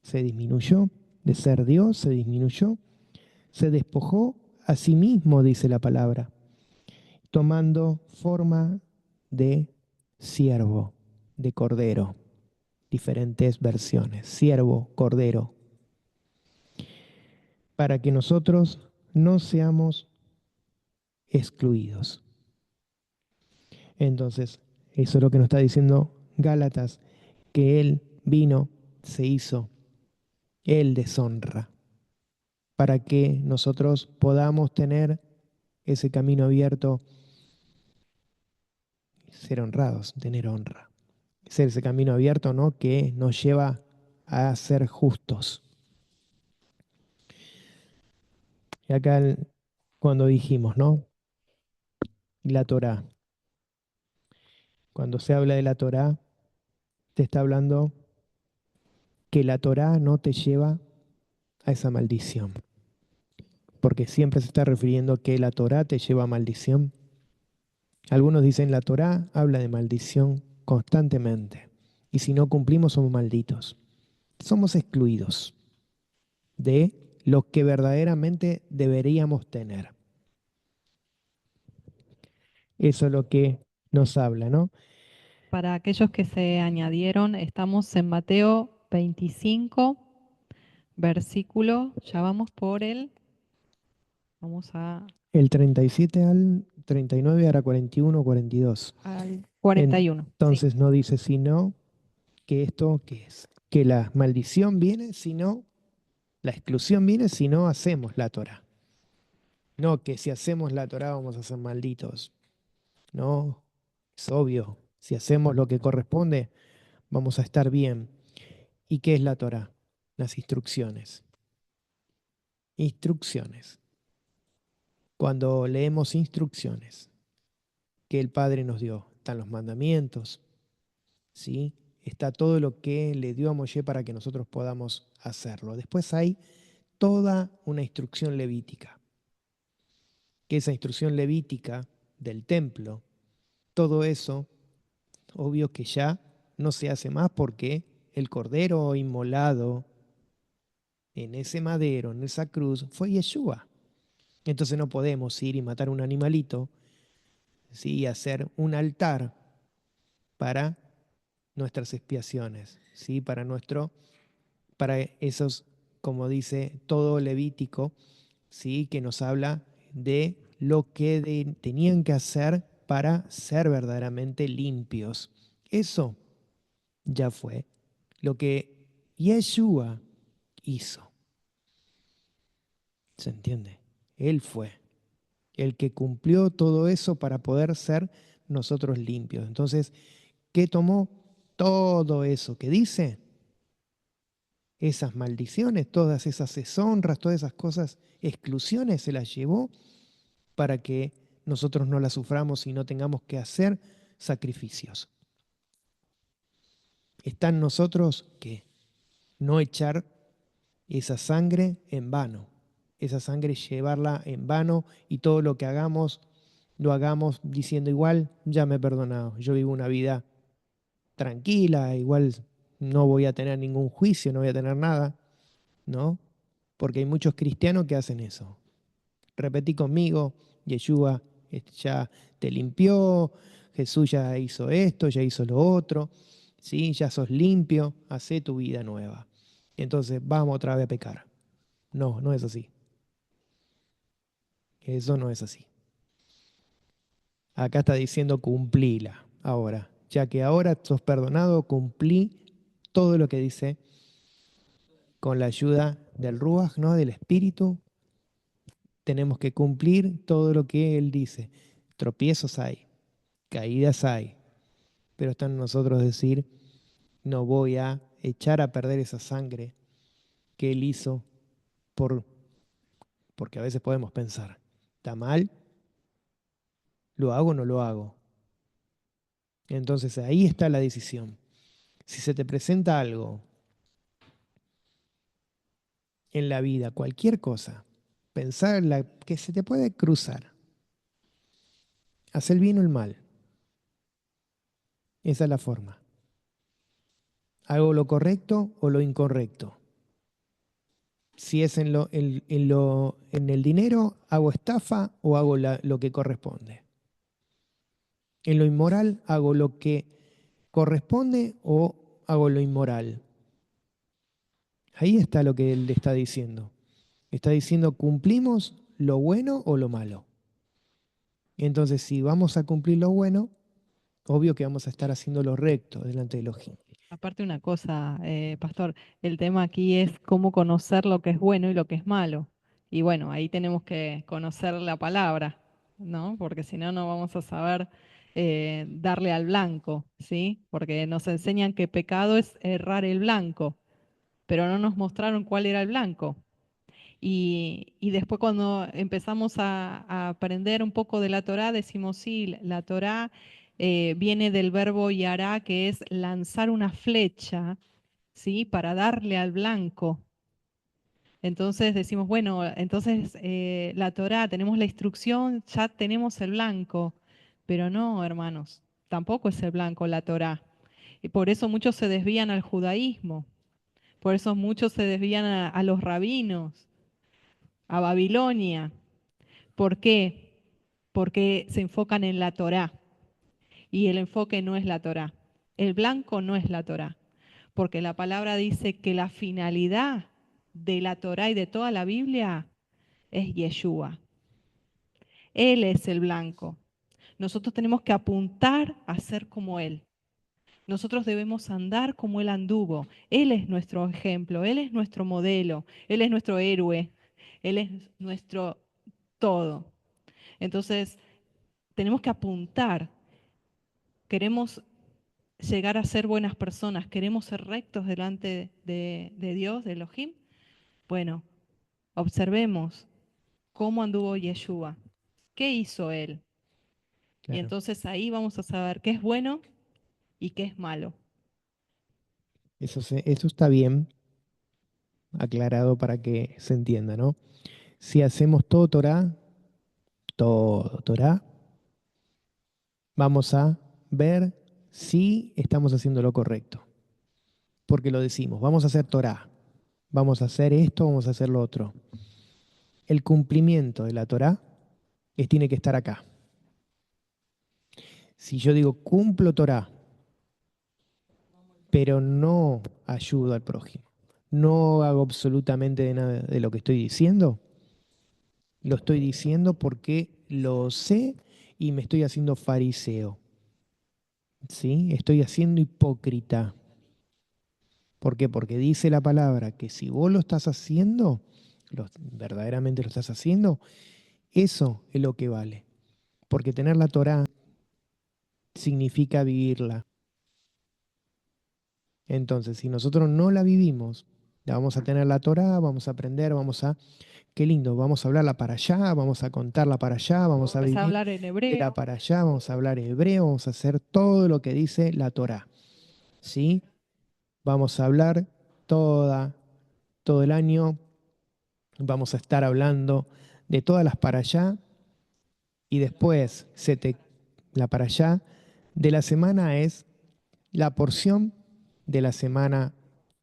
se disminuyó, de ser Dios, se disminuyó, se despojó a sí mismo, dice la palabra, tomando forma de siervo, de cordero, diferentes versiones, siervo, cordero, para que nosotros no seamos excluidos. Entonces, eso es lo que nos está diciendo Gálatas, que Él vino, se hizo, Él deshonra, para que nosotros podamos tener ese camino abierto, ser honrados, tener honra. Ser ese camino abierto, ¿no? Que nos lleva a ser justos. Y acá cuando dijimos, ¿no? La Torá. Cuando se habla de la Torá, te está hablando que la Torá no te lleva a esa maldición. Porque siempre se está refiriendo que la Torá te lleva a maldición. Algunos dicen la Torá habla de maldición constantemente. Y si no cumplimos somos malditos. Somos excluidos de lo que verdaderamente deberíamos tener. Eso es lo que nos habla, ¿no? Para aquellos que se añadieron, estamos en Mateo 25, versículo, ya vamos por vamos El 37 al 39, ahora 41, 42. al 41, sí. Entonces no dice sino que esto, ¿qué es? Que la maldición viene si no, la exclusión viene si no hacemos la Torah. No que si hacemos la Torah vamos a ser malditos. No, es obvio. Si hacemos lo que corresponde, vamos a estar bien. ¿Y qué es la Torah? Las instrucciones. Instrucciones. Cuando leemos instrucciones que el Padre nos dio, están los mandamientos, ¿sí? está todo lo que le dio a Moshe para que nosotros podamos hacerlo. Después hay toda una instrucción levítica, que esa instrucción levítica del templo, todo eso, obvio que ya no se hace más porque el cordero inmolado en ese madero, en esa cruz, fue Yeshua. Entonces no podemos ir y matar un animalito, ¿sí? Y hacer un altar para nuestras expiaciones, ¿sí? Para esos, como dice todo Levítico, ¿sí? Que nos habla de lo que tenían que hacer para ser verdaderamente limpios. Eso ya fue lo que Yeshua hizo. ¿Se entiende? Él fue el que cumplió todo eso para poder ser nosotros limpios. Entonces, ¿qué tomó? Todo eso que dice, esas maldiciones, todas esas deshonras, todas esas cosas, exclusiones, se las llevó para que nosotros no las suframos y no tengamos que hacer sacrificios. Está en nosotros que no echar esa sangre en vano, esa sangre llevarla en vano y todo lo que hagamos, lo hagamos diciendo igual, ya me he perdonado, yo vivo una vida tranquila, igual no voy a tener ningún juicio, no voy a tener nada, ¿no? Porque hay muchos cristianos que hacen eso. Repetí conmigo, Yeshua ya te limpió, Jesús ya hizo esto, ya hizo lo otro, ¿sí? Ya sos limpio, hacé tu vida nueva. Entonces vamos otra vez a pecar. No, no es así. Eso no es así. Acá está diciendo cumplíla ahora. Ya que ahora sos perdonado, cumplí todo lo que dice con la ayuda del Ruach, ¿no? Del Espíritu. Tenemos que cumplir todo lo que Él dice. Tropiezos hay, caídas hay, pero está en nosotros decir, no voy a echar a perder esa sangre que Él hizo por, porque a veces podemos pensar, ¿está mal? ¿Lo hago o no lo hago? Entonces ahí está la decisión. Si se te presenta algo en la vida, cualquier cosa, pensar en la que se te puede cruzar, hacer el bien o el mal, esa es la forma. ¿Hago lo correcto o lo incorrecto? Si es en el dinero, hago estafa o hago lo que corresponde. En lo inmoral, hago lo que corresponde o hago lo inmoral. Ahí está lo que él le está diciendo. Está diciendo, ¿cumplimos lo bueno o lo malo? Entonces, si vamos a cumplir lo bueno, obvio que vamos a estar haciendo lo recto delante de Elohim. Aparte una cosa, pastor, el tema aquí es cómo conocer lo que es bueno y lo que es malo. Y bueno, ahí tenemos que conocer la palabra, ¿no? Porque si no, no vamos a saber darle al blanco, ¿sí? Porque nos enseñan que pecado es errar el blanco, pero no nos mostraron cuál era el blanco. Y después cuando empezamos a aprender un poco de la Torá, decimos, sí, la Torá viene del verbo yará, que es lanzar una flecha, ¿sí? Para darle al blanco. Entonces decimos, bueno, entonces la Torá, tenemos la instrucción, ya tenemos el blanco. Pero no, hermanos, tampoco es el blanco la Torá. Y por eso muchos se desvían al judaísmo, por eso muchos se desvían a los rabinos, a Babilonia. ¿Por qué? Porque se enfocan en la Torá y el enfoque no es la Torá. El blanco no es la Torá, porque la palabra dice que la finalidad de la Torá y de toda la Biblia es Yeshua. Él es el blanco. Nosotros tenemos que apuntar a ser como Él. Nosotros debemos andar como Él anduvo. Él es nuestro ejemplo, Él es nuestro modelo, Él es nuestro héroe, Él es nuestro todo. Entonces, tenemos que apuntar. Queremos llegar a ser buenas personas, queremos ser rectos delante de Dios, de Elohim. Bueno, observemos cómo anduvo Yeshua, qué hizo él. Y Claro. entonces ahí vamos a saber qué es bueno y qué es malo. Eso está bien aclarado para que se entienda, ¿no? Si hacemos todo Torah, vamos a ver si estamos haciendo lo correcto. Porque lo decimos, vamos a hacer Torah, vamos a hacer esto, vamos a hacer lo otro. El cumplimiento de la Torah tiene que estar acá. Si yo digo cumplo Torah, pero no ayudo al prójimo, no hago absolutamente de nada de lo que estoy diciendo, lo estoy diciendo porque lo sé y me estoy haciendo fariseo, ¿sí? Estoy haciendo hipócrita. ¿Por qué? Porque dice la palabra que si vos lo estás haciendo, verdaderamente lo estás haciendo, eso es lo que vale. Porque tener la Torá significa vivirla. Entonces, si nosotros no la vivimos, ya vamos a tener la Torá, vamos a aprender, qué lindo, vamos a hablarla para allá, vamos a contarla para allá, vamos a Empezá a vivir hablar en era hebreo. para allá, vamos a hablar hebreo, vamos a hacer todo lo que dice la Torá, ¿sí? Vamos a hablar todo el año, vamos a estar hablando de todas las para allá y después la para allá de la semana es la porción de la semana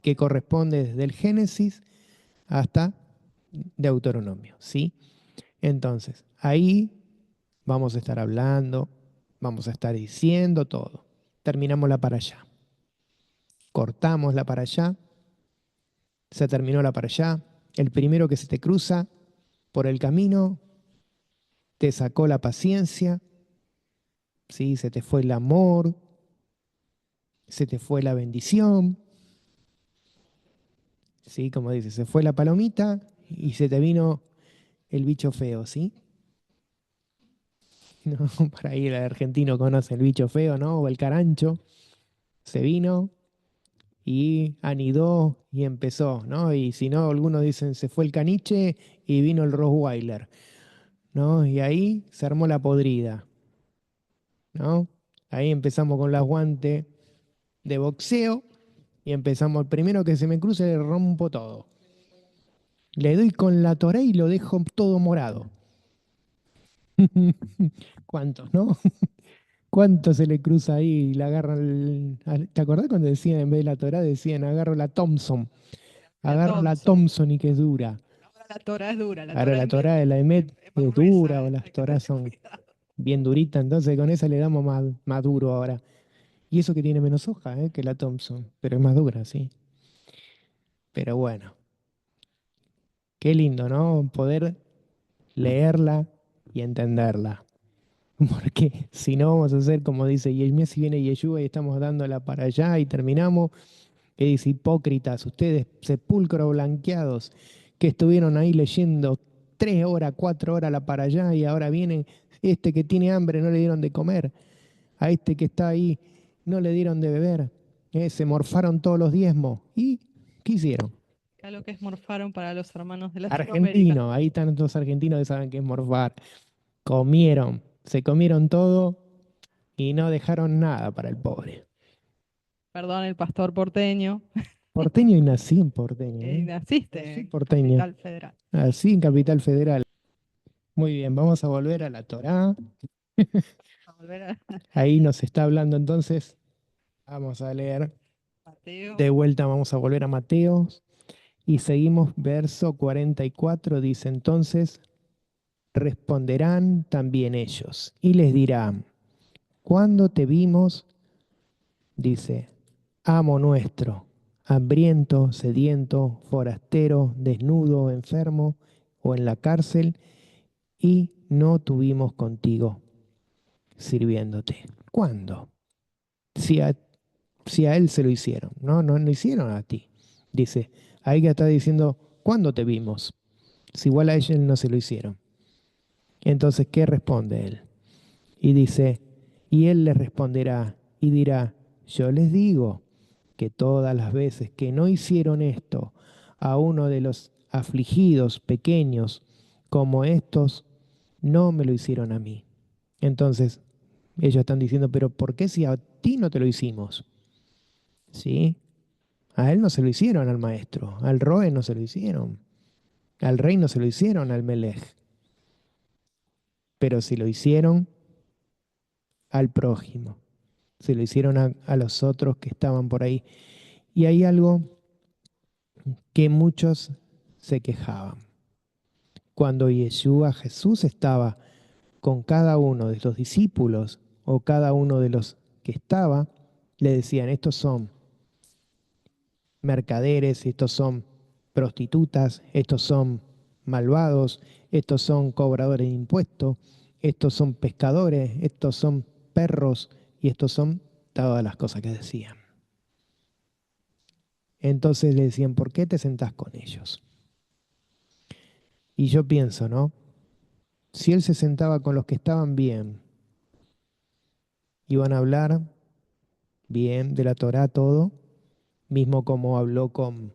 que corresponde desde el Génesis hasta Deuteronomio, ¿sí? Entonces, ahí vamos a estar hablando, vamos a estar diciendo todo. Terminamos la para allá. Cortamos la para allá, se terminó la para allá. El primero que se te cruza por el camino te sacó la paciencia, ¿sí? Se te fue el amor, se te fue la bendición, ¿sí? Como dice, se fue la palomita y se te vino el bicho feo, ¿sí? ¿No? Por ahí el argentino conoce el bicho feo, ¿no? O el carancho. Se vino y anidó y empezó, ¿no? Y si no, algunos dicen se fue el caniche y vino el Rottweiler, ¿no? Y ahí se armó la podrida, ¿no? Ahí empezamos con las guantes de boxeo y empezamos, el primero que se me cruce le rompo todo. Le doy con la torre y lo dejo todo morado. ¿Cuántos, no? ¿Cuánto se le cruza ahí y le agarran? ¿Te acordás cuando decían en vez de la Torah decían agarro la Thompson? La Agarro la Thompson. Thompson y que es dura. Ahora la Torah es dura, la Ahora Torah la es, Torah de la Emet es más es gruesa, dura o las hay que Torahs tener son cuidado. bien duritas, entonces con esa le damos más duro ahora. Y eso que tiene menos hoja, que la Thompson, pero es más dura, sí. Pero bueno, qué lindo, ¿no? Poder leerla y entenderla. Porque si no vamos a hacer como dice, y el mes si viene Yeshua y estamos dándola para allá y terminamos, que dice hipócritas, ustedes sepulcros blanqueados que estuvieron ahí leyendo 3 horas, 4 horas la para allá y ahora vienen, este que tiene hambre no le dieron de comer, a este que está ahí no le dieron de beber, se morfaron todos los diezmos. ¿Y qué hicieron? Acá lo que es morfaron para los hermanos de Latinoamérica. Argentinos, ahí están los argentinos que saben qué es morfar. Comieron, se comieron todo y no dejaron nada para el pobre. Perdón, el pastor porteño. Porteño y nací en porteño, ¿eh? Naciste Nací en porteño, Capital Federal. así en Capital Federal. Muy bien, vamos a volver a la Torá. A volver a Ahí nos está hablando entonces. Vamos a leer Mateo. de vuelta, vamos a volver a Mateo y seguimos verso 44. Dice entonces, responderán también ellos y les dirán, ¿cuándo te vimos? Dice, amo nuestro, hambriento, sediento, forastero, desnudo, enfermo o en la cárcel y no tuvimos contigo sirviéndote. ¿Cuándo? Si a, si a él se lo hicieron, no hicieron a ti. Dice, ahí que está diciendo, ¿cuándo te vimos? Si igual a ellos no se lo hicieron. Entonces, ¿qué responde él? Y dice, y él les responderá y dirá, yo les digo que todas las veces que no hicieron esto a uno de los afligidos pequeños como estos, no me lo hicieron a mí. Entonces, ellos están diciendo, pero ¿por qué si a ti no te lo hicimos? ¿Sí? A él no se lo hicieron al maestro, al Roe no se lo hicieron, al rey no se lo hicieron, al Melech, pero se lo hicieron al prójimo, se lo hicieron a los otros que estaban por ahí. Y hay algo que muchos se quejaban. Cuando Yeshua, Jesús, estaba con cada uno de los discípulos o cada uno de los que estaba, le decían, estos son mercaderes, estos son prostitutas, estos son malvados, estos son cobradores de impuestos, estos son pescadores, estos son perros y estos son todas las cosas que decían. Entonces le decían, ¿por qué te sentás con ellos? Y yo pienso, ¿no? Si él se sentaba con los que estaban bien, iban a hablar bien de la Torá todo, mismo como habló con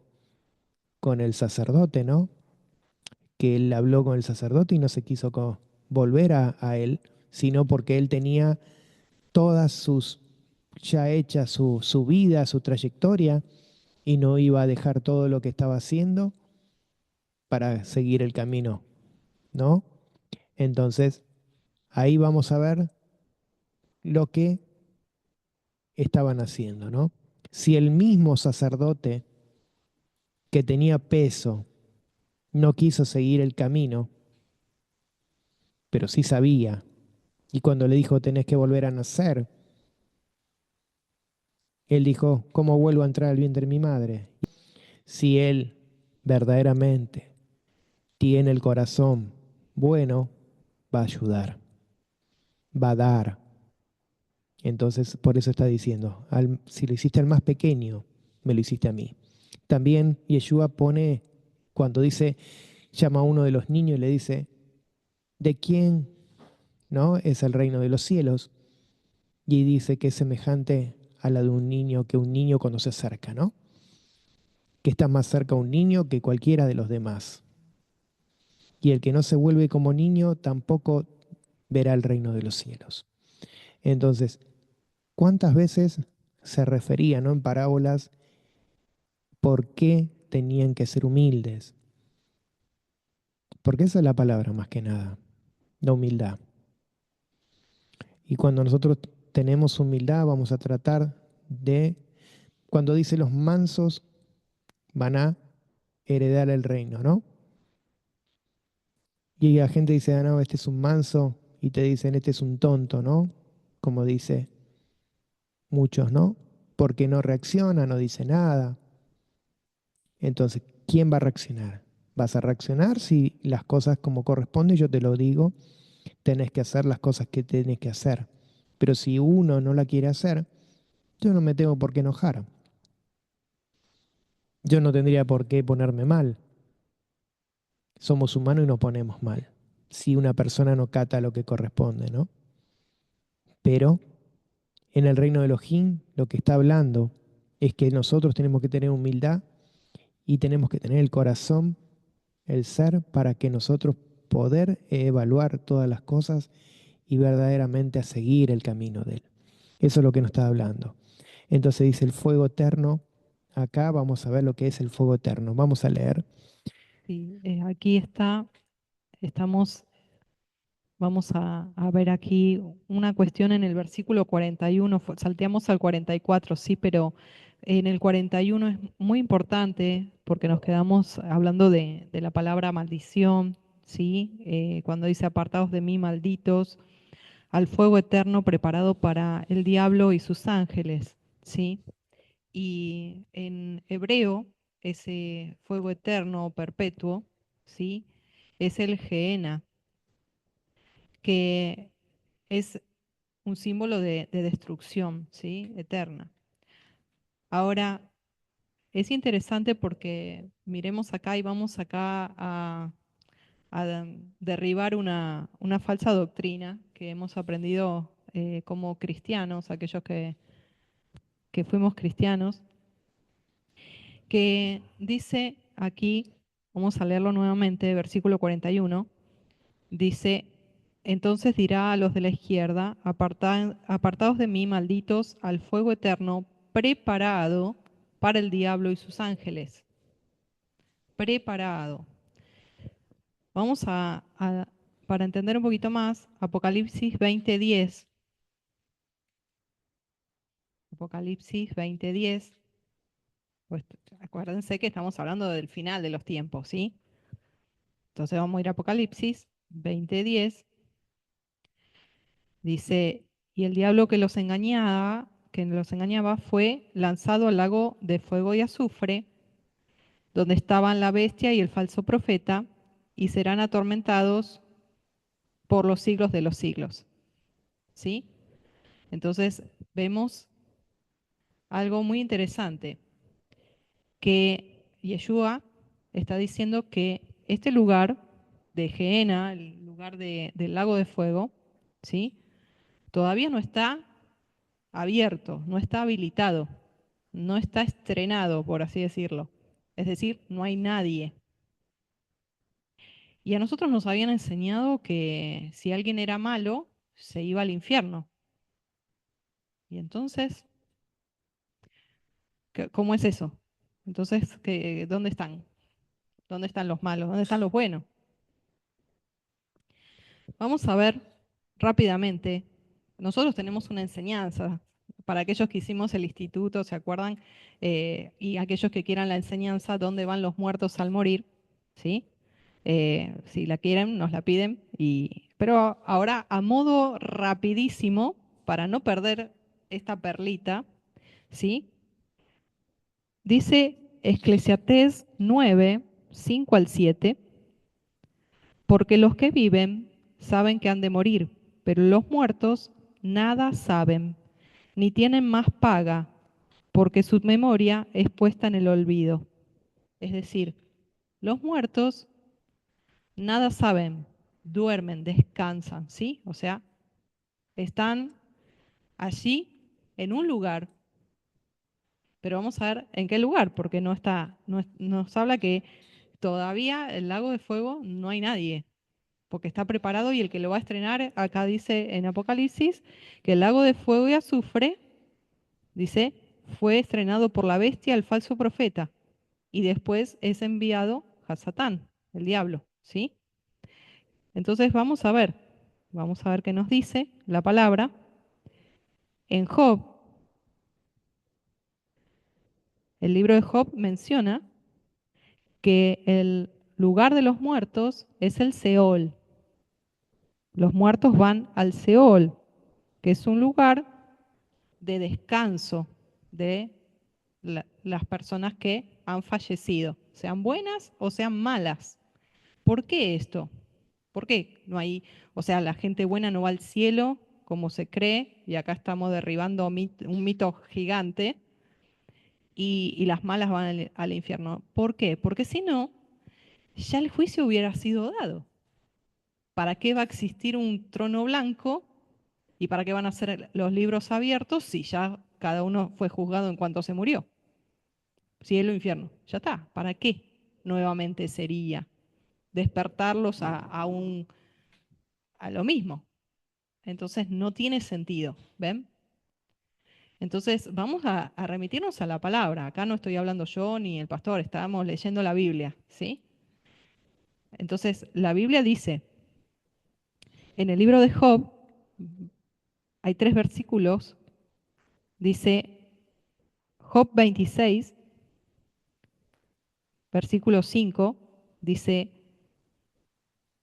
el sacerdote, ¿no? Que él habló con el sacerdote y no se quiso volver a él, sino porque él tenía todas sus, ya hecha su vida, su trayectoria, y no iba a dejar todo lo que estaba haciendo para seguir el camino, ¿no? Entonces, ahí vamos a ver lo que estaban haciendo, ¿no? Si el mismo sacerdote que tenía peso no quiso seguir el camino, pero sí sabía, y cuando le dijo tenés que volver a nacer, él dijo, ¿cómo vuelvo a entrar al vientre de mi madre? Si él verdaderamente tiene el corazón bueno, va a ayudar, va a dar. Entonces, por eso está diciendo, si lo hiciste al más pequeño, me lo hiciste a mí. También Yeshua pone, cuando dice, llama a uno de los niños y le dice, ¿de quién no es el reino de los cielos? Y dice que es semejante a la de un niño, que un niño cuando se acerca, ¿no? Que está más cerca un niño que cualquiera de los demás. Y el que no se vuelve como niño tampoco verá el reino de los cielos. Entonces, ¿cuántas veces se refería, ¿no? En parábolas, por qué tenían que ser humildes? Porque esa es la palabra más que nada, la humildad. Y cuando nosotros tenemos humildad, vamos a tratar de, cuando dice los mansos van a heredar el reino, ¿no? Y la gente dice, ah, no, este es un manso, y te dicen, este es un tonto, ¿no? Como dice muchos, ¿no? Porque no reacciona, no dice nada. Entonces, ¿quién va a reaccionar? Vas a reaccionar si las cosas como corresponde, yo te lo digo, tenés que hacer las cosas que tenés que hacer. Pero si uno no la quiere hacer, yo no me tengo por qué enojar. Yo no tendría por qué ponerme mal. Somos humanos y nos ponemos mal. Si una persona no cata lo que corresponde, ¿no? Pero en el reino de Elohim lo que está hablando es que nosotros tenemos que tener humildad y tenemos que tener el corazón, el ser, para que nosotros poder evaluar todas las cosas y verdaderamente a seguir el camino de Él. Eso es lo que nos está hablando. Entonces dice el fuego eterno. Acá vamos a ver lo que es el fuego eterno. Vamos a leer. Sí, aquí estamos, vamos a ver aquí una cuestión en el versículo 41, salteamos al 44, sí, pero en el 41 es muy importante porque nos quedamos hablando de la palabra maldición, sí, cuando dice apartados de mí, malditos, al fuego eterno preparado para el diablo y sus ángeles, sí. Y en hebreo, ese fuego eterno o perpetuo, ¿sí? Es el Gehenna, que es un símbolo de destrucción, ¿sí? Eterna. Ahora, es interesante porque miremos acá y vamos acá a derribar una falsa doctrina que hemos aprendido como cristianos, aquellos que fuimos cristianos, que dice aquí, vamos a leerlo nuevamente, versículo 41, dice, entonces dirá a los de la izquierda, apartados de mí, malditos, al fuego eterno, preparado. para el diablo y sus ángeles. Preparado. Vamos para entender un poquito más, Apocalipsis 20:10. Apocalipsis 20:10. Pues acuérdense que estamos hablando del final de los tiempos, ¿sí? Entonces vamos a ir a Apocalipsis 20:10. Dice, y el diablo que los engañaba fue lanzado al lago de fuego y azufre, donde estaban la bestia y el falso profeta, y serán atormentados por los siglos de los siglos. ¿Sí? Entonces vemos algo muy interesante, que Yeshua está diciendo que este lugar de Gehenna, el lugar del lago de fuego, ¿sí? Todavía no está abierto, no está habilitado, no está estrenado, por así decirlo. Es decir, no hay nadie. Y a nosotros nos habían enseñado que si alguien era malo, se iba al infierno. Y entonces, ¿cómo es eso? Entonces, ¿dónde están? ¿Dónde están los malos? ¿Dónde están los buenos? Vamos a ver rápidamente. Nosotros tenemos una enseñanza. Para aquellos que hicimos el instituto, ¿se acuerdan? Y aquellos que quieran la enseñanza, ¿dónde van los muertos al morir? ¿Sí? Si la quieren, nos la piden. Pero ahora, a modo rapidísimo, para no perder esta perlita, ¿sí? Dice Eclesiastés 9, 5 al 7, porque los que viven saben que han de morir, pero los muertos nada saben, ni tienen más paga, porque su memoria es puesta en el olvido. Es decir, los muertos nada saben, duermen, descansan, ¿sí? O sea, están allí en un lugar, pero vamos a ver en qué lugar, porque nos habla que todavía el lago de fuego no hay nadie, porque está preparado y el que lo va a estrenar, acá dice en Apocalipsis, que el lago de fuego y azufre, dice, fue estrenado por la bestia, el falso profeta, y después es enviado a Satán, el diablo, ¿sí? Entonces vamos a ver qué nos dice la palabra. En Job, el libro de Job menciona que el lugar de los muertos es el Seol. Los muertos van al Seol, que es un lugar de descanso de las personas que han fallecido, sean buenas o sean malas. ¿Por qué esto? ¿Por qué no hay, o sea, la gente buena no va al cielo como se cree, y acá estamos derribando un mito gigante, y las malas van al infierno? ¿Por qué? Porque si no, ya el juicio hubiera sido dado. ¿Para qué va a existir un trono blanco y para qué van a ser los libros abiertos si ya cada uno fue juzgado en cuanto se murió? Cielo, infierno, ya está. ¿Para qué nuevamente sería despertarlos a lo mismo? Entonces no tiene sentido, ¿ven? Entonces vamos a remitirnos a la palabra. Acá no estoy hablando yo ni el pastor, estábamos leyendo la Biblia, ¿sí? Entonces la Biblia dice, en el libro de Job, hay 3 versículos, dice Job 26, versículo 5, dice,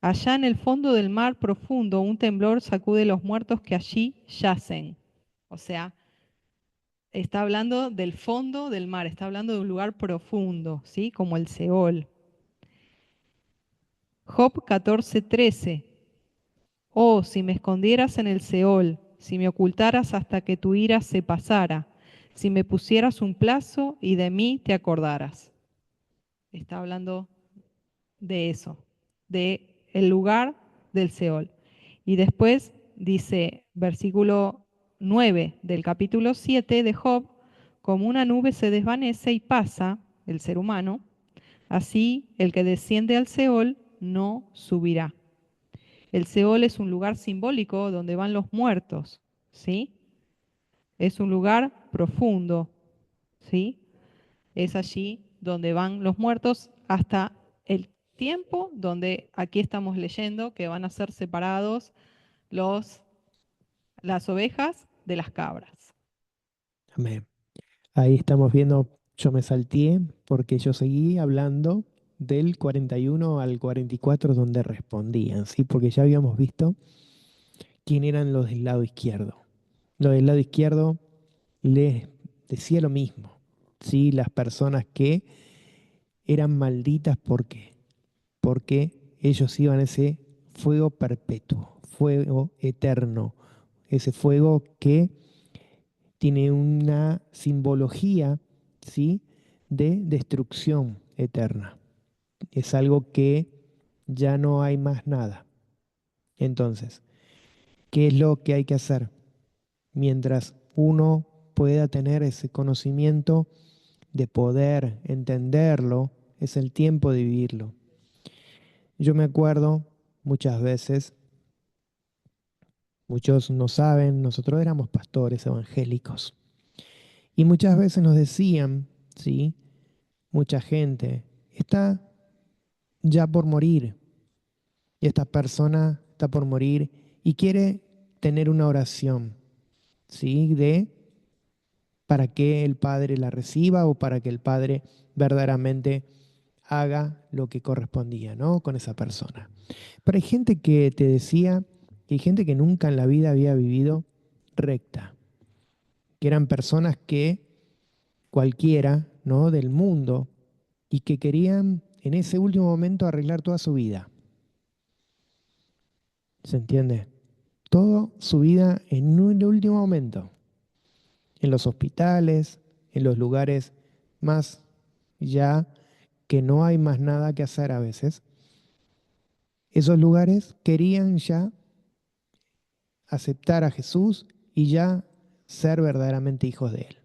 allá en el fondo del mar profundo un temblor sacude los muertos que allí yacen. O sea, está hablando del fondo del mar, está hablando de un lugar profundo, ¿sí? Como el Seol. Job 14:13. Oh, si me escondieras en el Seol, si me ocultaras hasta que tu ira se pasara, si me pusieras un plazo y de mí te acordaras. Está hablando de eso, de el lugar del Seol. Y después dice, versículo 9 del capítulo 7 de Job, como una nube se desvanece y pasa, el ser humano, así el que desciende al Seol no subirá. El Seol es un lugar simbólico donde van los muertos, ¿sí? Es un lugar profundo, ¿sí? Es allí donde van los muertos hasta el tiempo donde aquí estamos leyendo que van a ser separados los, las ovejas de las cabras. Amén. Ahí estamos viendo, yo me salteé porque yo seguí hablando del 41 al 44 donde respondían, ¿sí? Porque ya habíamos visto quién eran los del lado izquierdo. Los del lado izquierdo les decía lo mismo, ¿sí? Las personas que eran malditas, ¿por qué? Porque ellos iban a ese fuego perpetuo, fuego eterno, ese fuego que tiene una simbología, ¿sí? De destrucción eterna. Es algo que ya no hay más nada. Entonces, ¿qué es lo que hay que hacer? Mientras uno pueda tener ese conocimiento de poder entenderlo, es el tiempo de vivirlo. Yo me acuerdo muchas veces, muchos no saben, nosotros éramos pastores evangélicos y muchas veces nos decían, ¿sí? Mucha gente está ya por morir y esta persona está por morir y quiere tener una oración, ¿sí? De para que el Padre la reciba o para que el Padre verdaderamente haga lo que correspondía, ¿no? Con esa persona. Pero hay gente que te decía que hay gente que nunca en la vida había vivido recta, que eran personas que cualquiera, ¿no? Del mundo y que querían en ese último momento arreglar toda su vida. ¿Se entiende? Toda su vida en un último momento, en los hospitales, en los lugares más ya que no hay más nada que hacer a veces. Esos lugares querían ya aceptar a Jesús y ya ser verdaderamente hijos de Él.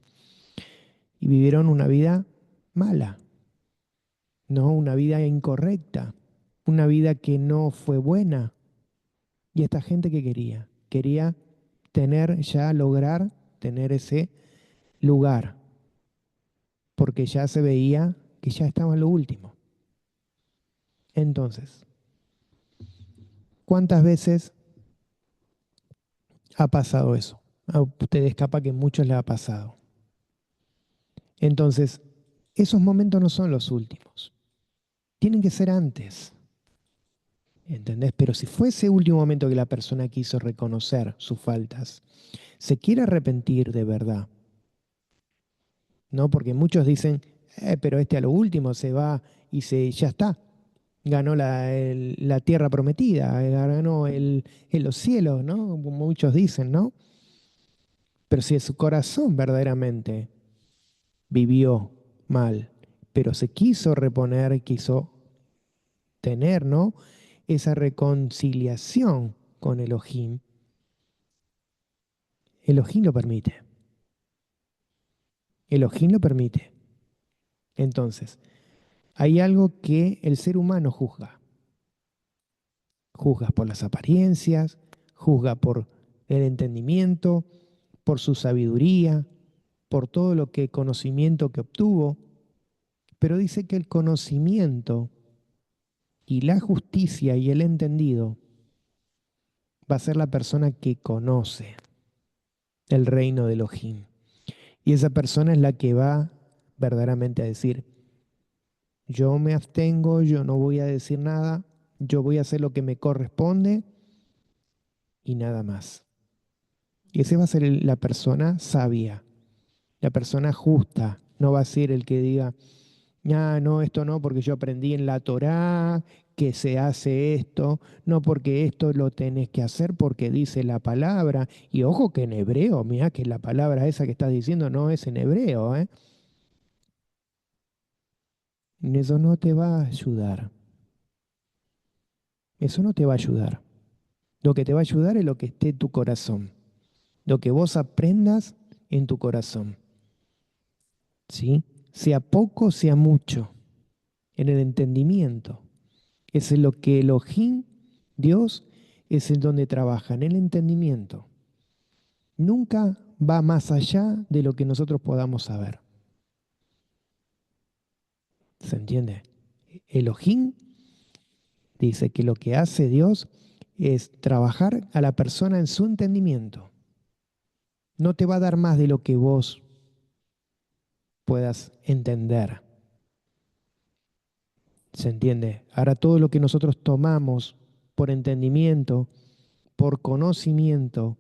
Y vivieron una vida mala, no una vida incorrecta, una vida que no fue buena. Y esta gente que quería tener ya, lograr tener ese lugar, porque ya se veía que ya estaba en lo último. Entonces, ¿cuántas veces ha pasado eso? A ustedes capaz que muchos les ha pasado. Entonces, esos momentos no son los últimos. Tienen que ser antes. ¿Entendés? Pero si fue ese último momento que la persona quiso reconocer sus faltas, se quiere arrepentir de verdad, ¿no? Porque muchos dicen, pero este a lo último se va y ya está. Ganó la tierra prometida, ganó los cielos, ¿no? Como muchos dicen, ¿no? Pero si en su corazón verdaderamente vivió mal, pero se quiso reponer, quiso tener, ¿no? Esa reconciliación con Elohim, Elohim lo permite. Elohim lo permite. Entonces, hay algo que el ser humano juzga. Juzga por las apariencias, juzga por el entendimiento, por su sabiduría, por todo lo que conocimiento que obtuvo, pero dice que el conocimiento y la justicia y el entendido va a ser la persona que conoce el reino de Elohim. Y esa persona es la que va verdaderamente a decir, yo me abstengo, yo no voy a decir nada, yo voy a hacer lo que me corresponde y nada más. Y ese va a ser la persona sabia, la persona justa. No va a ser el que diga, ah, no, esto no, porque yo aprendí en la Torá que se hace esto, no porque esto lo tenés que hacer porque dice la palabra. Y ojo que en hebreo, mira que la palabra esa que estás diciendo no es en hebreo, ¿eh? Eso no te va a ayudar. Eso no te va a ayudar. Lo que te va a ayudar es lo que esté en tu corazón, lo que vos aprendas en tu corazón, ¿sí? Sea poco, sea mucho, en el entendimiento. Es en lo que Elohim, Dios, es en donde trabaja, en el entendimiento. Nunca va más allá de lo que nosotros podamos saber. ¿Se entiende? Elohim dice que lo que hace Dios es trabajar a la persona en su entendimiento. No te va a dar más de lo que vos puedas entender. ¿Se entiende? Ahora todo lo que nosotros tomamos por entendimiento, por conocimiento,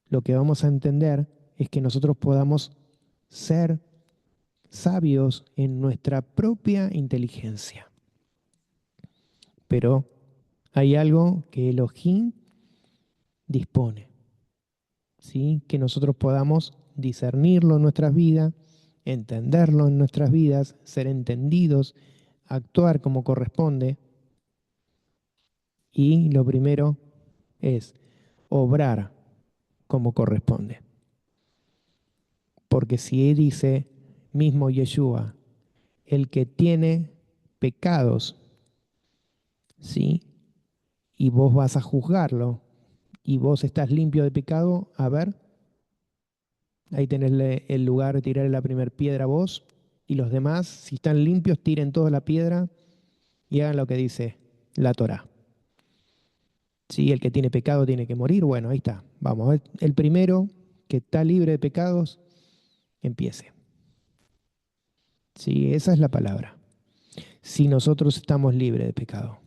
lo que vamos a entender es que nosotros podamos ser sabios en nuestra propia inteligencia. Pero hay algo que Elohim dispone, ¿sí? Que nosotros podamos discernirlo en nuestras vidas, entenderlo en nuestras vidas, ser entendidos, actuar como corresponde. Y lo primero es obrar como corresponde. Porque si dice mismo Yeshua, el que tiene pecados, ¿sí? Y vos vas a juzgarlo y vos estás limpio de pecado, a ver, ahí tenés el lugar de tirar la primera piedra vos y los demás, si están limpios, tiren toda la piedra y hagan lo que dice la Torá. Si el que tiene pecado tiene que morir, bueno, ahí está. Vamos a ver, el primero que está libre de pecados, empiece. Sí, esa es la palabra. Si nosotros estamos libres de pecado.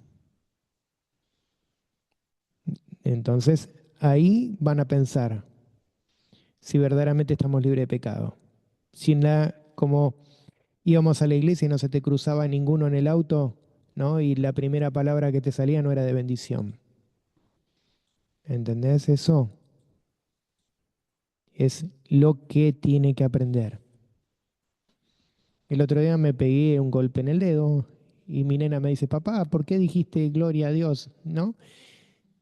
Entonces, ahí van a pensar si verdaderamente estamos libres de pecado. Si como íbamos a la iglesia y no se te cruzaba ninguno en el auto, ¿no? Y la primera palabra que te salía no era de bendición. ¿Entendés eso? Es lo que tiene que aprender. El otro día me pegué un golpe en el dedo y mi nena me dice, papá, ¿por qué dijiste gloria a Dios? ¿No?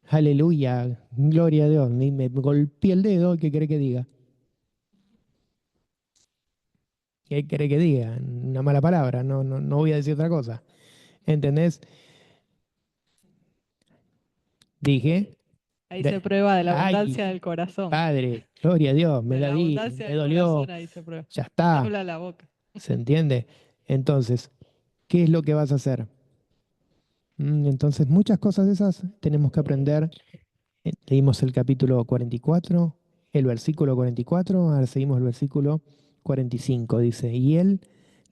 Aleluya, gloria a Dios. Y me golpeé el dedo, ¿qué quiere que diga? ¿Qué quiere que diga? Una mala palabra, no voy a decir otra cosa. ¿Entendés? Dije, Ahí se prueba de la ay, abundancia del corazón. padre, gloria a Dios, me De la la di, abundancia me del corazón, dolió, ahí se prueba. ya está, Habla la boca. ¿se entiende? Entonces, ¿qué es lo que vas a hacer? Entonces, muchas cosas de esas tenemos que aprender. Leímos el capítulo 44, el versículo 44, ahora seguimos el versículo 45, dice, y él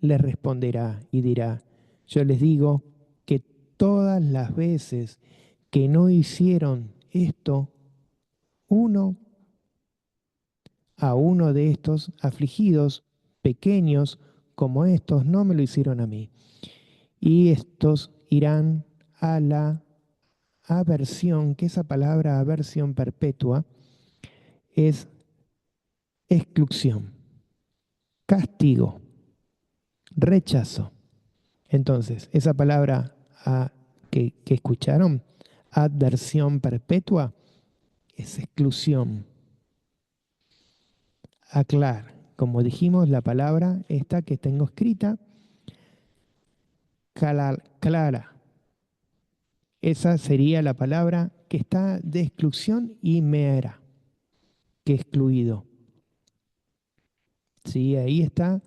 les responderá y dirá, yo les digo que todas las veces que no hicieron esto, uno a uno de estos afligidos, pequeños como estos, no me lo hicieron a mí. Y estos irán a la aversión, que esa palabra aversión perpetua es exclusión, castigo, rechazo. Entonces, esa palabra que escucharon, adversión perpetua, es exclusión. Aclar, como dijimos, la palabra esta que tengo escrita, clara. Esa sería la palabra que está de exclusión y mera, que excluido. Sí, ahí está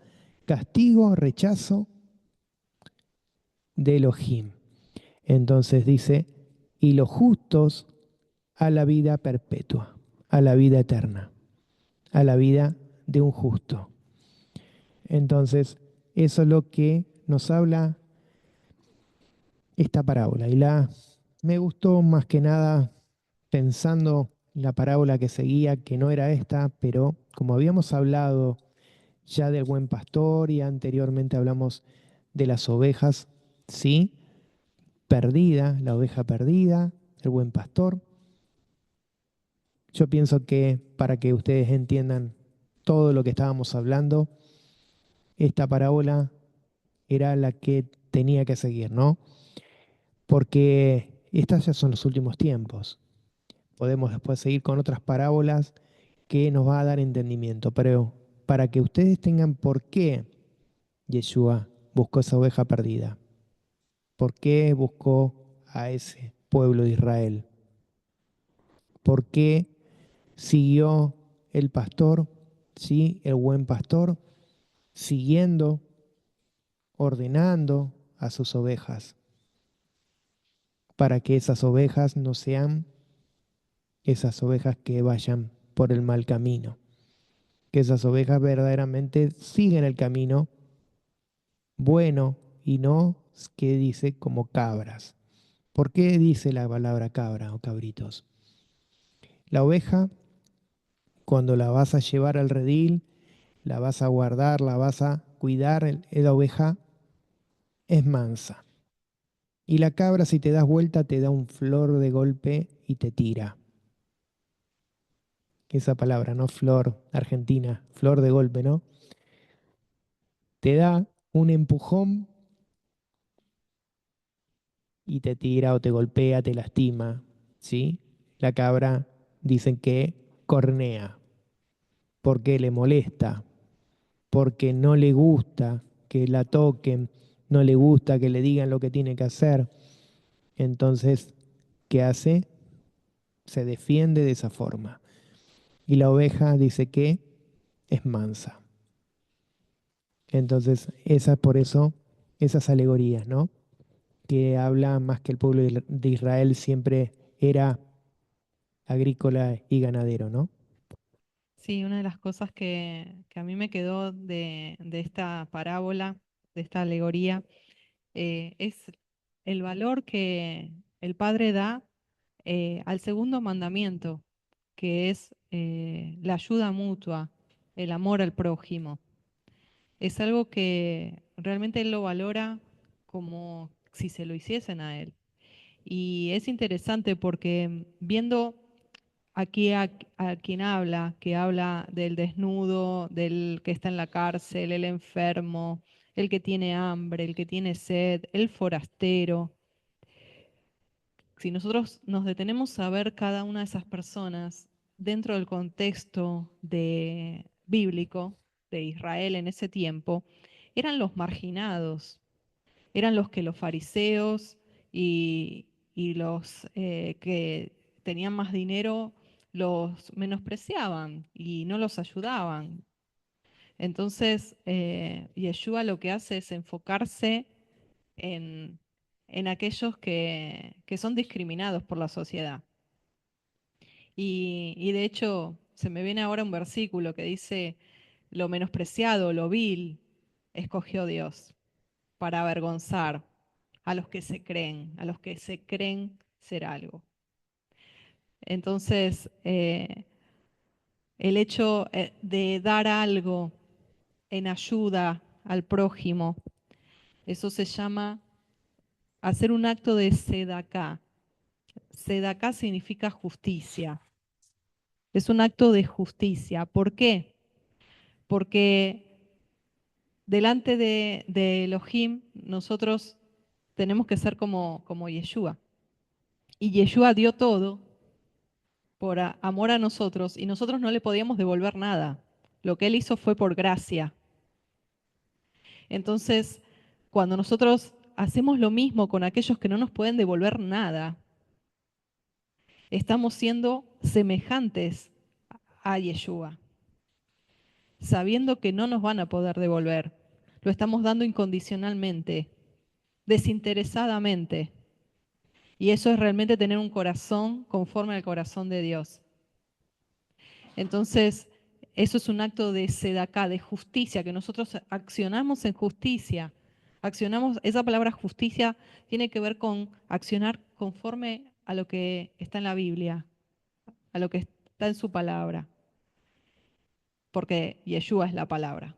castigo, rechazo de Elohim. Entonces dice, y los justos a la vida perpetua, a la vida eterna, a la vida de un justo. Entonces, eso es lo que nos habla esta parábola. Me gustó más que nada pensando la parábola que seguía, que no era esta, pero como habíamos hablado ya del buen pastor y anteriormente hablamos de las ovejas, ¿sí? Perdida, la oveja perdida, el buen pastor. Yo pienso que para que ustedes entiendan todo lo que estábamos hablando, esta parábola era la que tenía que seguir, ¿no? Porque estas ya son los últimos tiempos. Podemos después seguir con otras parábolas que nos va a dar entendimiento, pero para que ustedes tengan por qué Yeshua buscó esa oveja perdida, por qué buscó a ese pueblo de Israel, por qué siguió el pastor, sí, el buen pastor, siguiendo ordenando a sus ovejas para que esas ovejas no sean esas ovejas que vayan por el mal camino, que esas ovejas verdaderamente siguen el camino bueno y no que dice como cabras. ¿Por qué dice la palabra cabra o cabritos? La oveja, cuando la vas a llevar al redil, la vas a guardar, la vas a cuidar, la oveja es mansa. Y la cabra, si te das vuelta, te da un flor de golpe y te tira. Esa palabra, ¿no? Flor, argentina, flor de golpe, ¿no? Te da un empujón y te tira o te golpea, te lastima, ¿sí? La cabra dicen que cornea porque le molesta, porque no le gusta que la toquen, no le gusta que le digan lo que tiene que hacer. Entonces, ¿qué hace? Se defiende de esa forma. Y la oveja dice que es mansa. Entonces, esas por eso, esas alegorías, ¿no? Que habla más que el pueblo de Israel siempre era agrícola y ganadero, ¿no? Sí, una de las cosas que a mí me quedó de esta parábola, de esta alegoría, es el valor que el Padre da al segundo mandamiento, que es la ayuda mutua, el amor al prójimo. Es algo que realmente Él lo valora como si se lo hiciesen a Él. Y es interesante porque viendo aquí a quien habla, que habla del desnudo, del que está en la cárcel, el enfermo, el que tiene hambre, el que tiene sed, el forastero. Si nosotros nos detenemos a ver cada una de esas personas dentro del contexto bíblico de Israel en ese tiempo, eran los marginados, eran los que los fariseos y los que tenían más dinero los menospreciaban y no los ayudaban. Entonces, Yeshua lo que hace es enfocarse en, en aquellos que son discriminados por la sociedad. Y de hecho, se me viene ahora un versículo que dice, lo menospreciado, lo vil, escogió Dios para avergonzar a los que se creen ser algo. Entonces, el hecho de dar algo en ayuda al prójimo, eso se llama hacer un acto de sedacá. Sedacá significa justicia. Es un acto de justicia. ¿Por qué? Porque delante de Elohim nosotros tenemos que ser como Yeshua. Y Yeshua dio todo por amor a nosotros y nosotros no le podíamos devolver nada. Lo que Él hizo fue por gracia. Entonces, cuando nosotros hacemos lo mismo con aquellos que no nos pueden devolver nada, estamos siendo semejantes a Yeshua, sabiendo que no nos van a poder devolver. Lo estamos dando incondicionalmente, desinteresadamente. Y eso es realmente tener un corazón conforme al corazón de Dios. Entonces, eso es un acto de sedacá, de justicia, que nosotros accionamos en justicia. Accionamos, esa palabra justicia tiene que ver con accionar conforme a lo que está en la Biblia, a lo que está en su palabra, porque Yeshua es la palabra.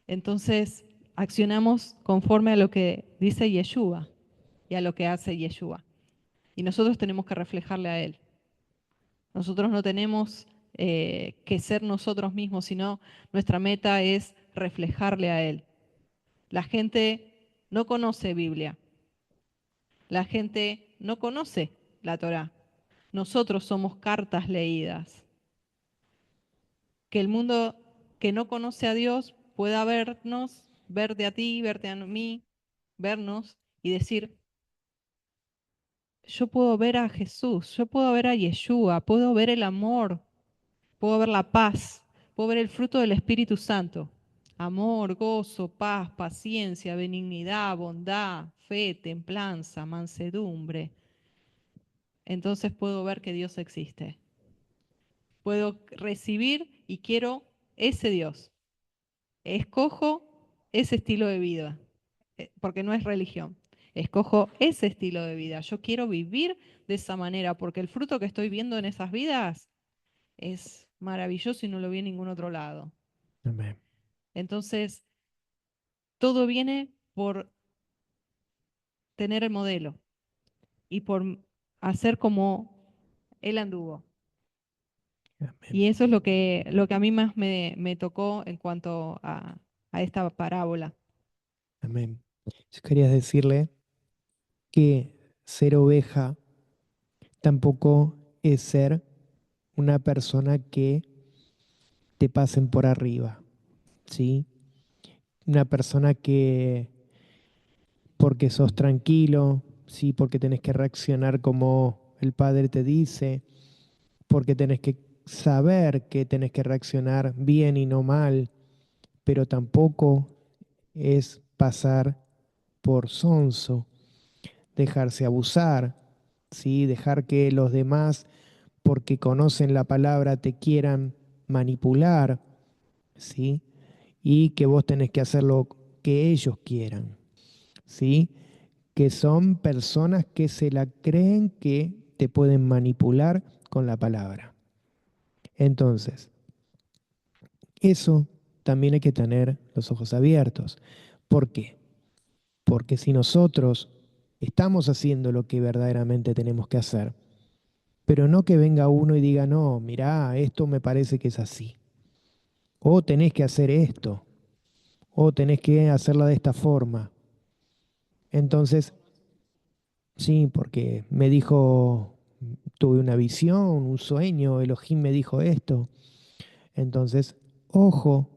Entonces, accionamos conforme a lo que dice Yeshua y a lo que hace Yeshua. Y nosotros tenemos que reflejarle a Él. Nosotros no tenemos que ser nosotros mismos, sino nuestra meta es reflejarle a Él. La gente no conoce Biblia. La gente no conoce la Torá. Nosotros somos cartas leídas. Que el mundo que no conoce a Dios pueda vernos, verte a ti, verte a mí, vernos y decir, yo puedo ver a Jesús, yo puedo ver a Yeshua, puedo ver el amor, puedo ver la paz, puedo ver el fruto del Espíritu Santo. amor, gozo, paz, paciencia, benignidad, bondad, fe, templanza, mansedumbre, entonces puedo ver que Dios existe. Puedo recibir y quiero ese Dios. Escojo ese estilo de vida, porque no es religión. Escojo ese estilo de vida. Yo quiero vivir de esa manera, porque el fruto que estoy viendo en esas vidas es maravilloso y no lo vi en ningún otro lado. Amén. Entonces, todo viene por tener el modelo y por hacer como él anduvo. Amén. Y eso es lo que a mí más me tocó en cuanto a esta parábola. Amén. Yo quería decirle que ser oveja tampoco es ser una persona que te pasen por arriba, ¿sí? Una persona que porque sos tranquilo, ¿sí? Porque tenés que reaccionar como el Padre te dice, porque tenés que saber que tenés que reaccionar bien y no mal, pero tampoco es pasar por sonso, dejarse abusar, ¿sí? Dejar que los demás, porque conocen la palabra, te quieran manipular, ¿sí? Y que vos tenés que hacer lo que ellos quieran, ¿sí? Que son personas que se la creen que te pueden manipular con la palabra. Entonces, eso también hay que tener los ojos abiertos. ¿Por qué? Porque si nosotros estamos haciendo lo que verdaderamente tenemos que hacer, pero no que venga uno y diga, no, mirá, esto me parece que es así, o tenés que hacer esto, o tenés que hacerla de esta forma. Entonces, sí, porque me dijo, tuve una visión, un sueño, Elohim me dijo esto. Entonces, ojo,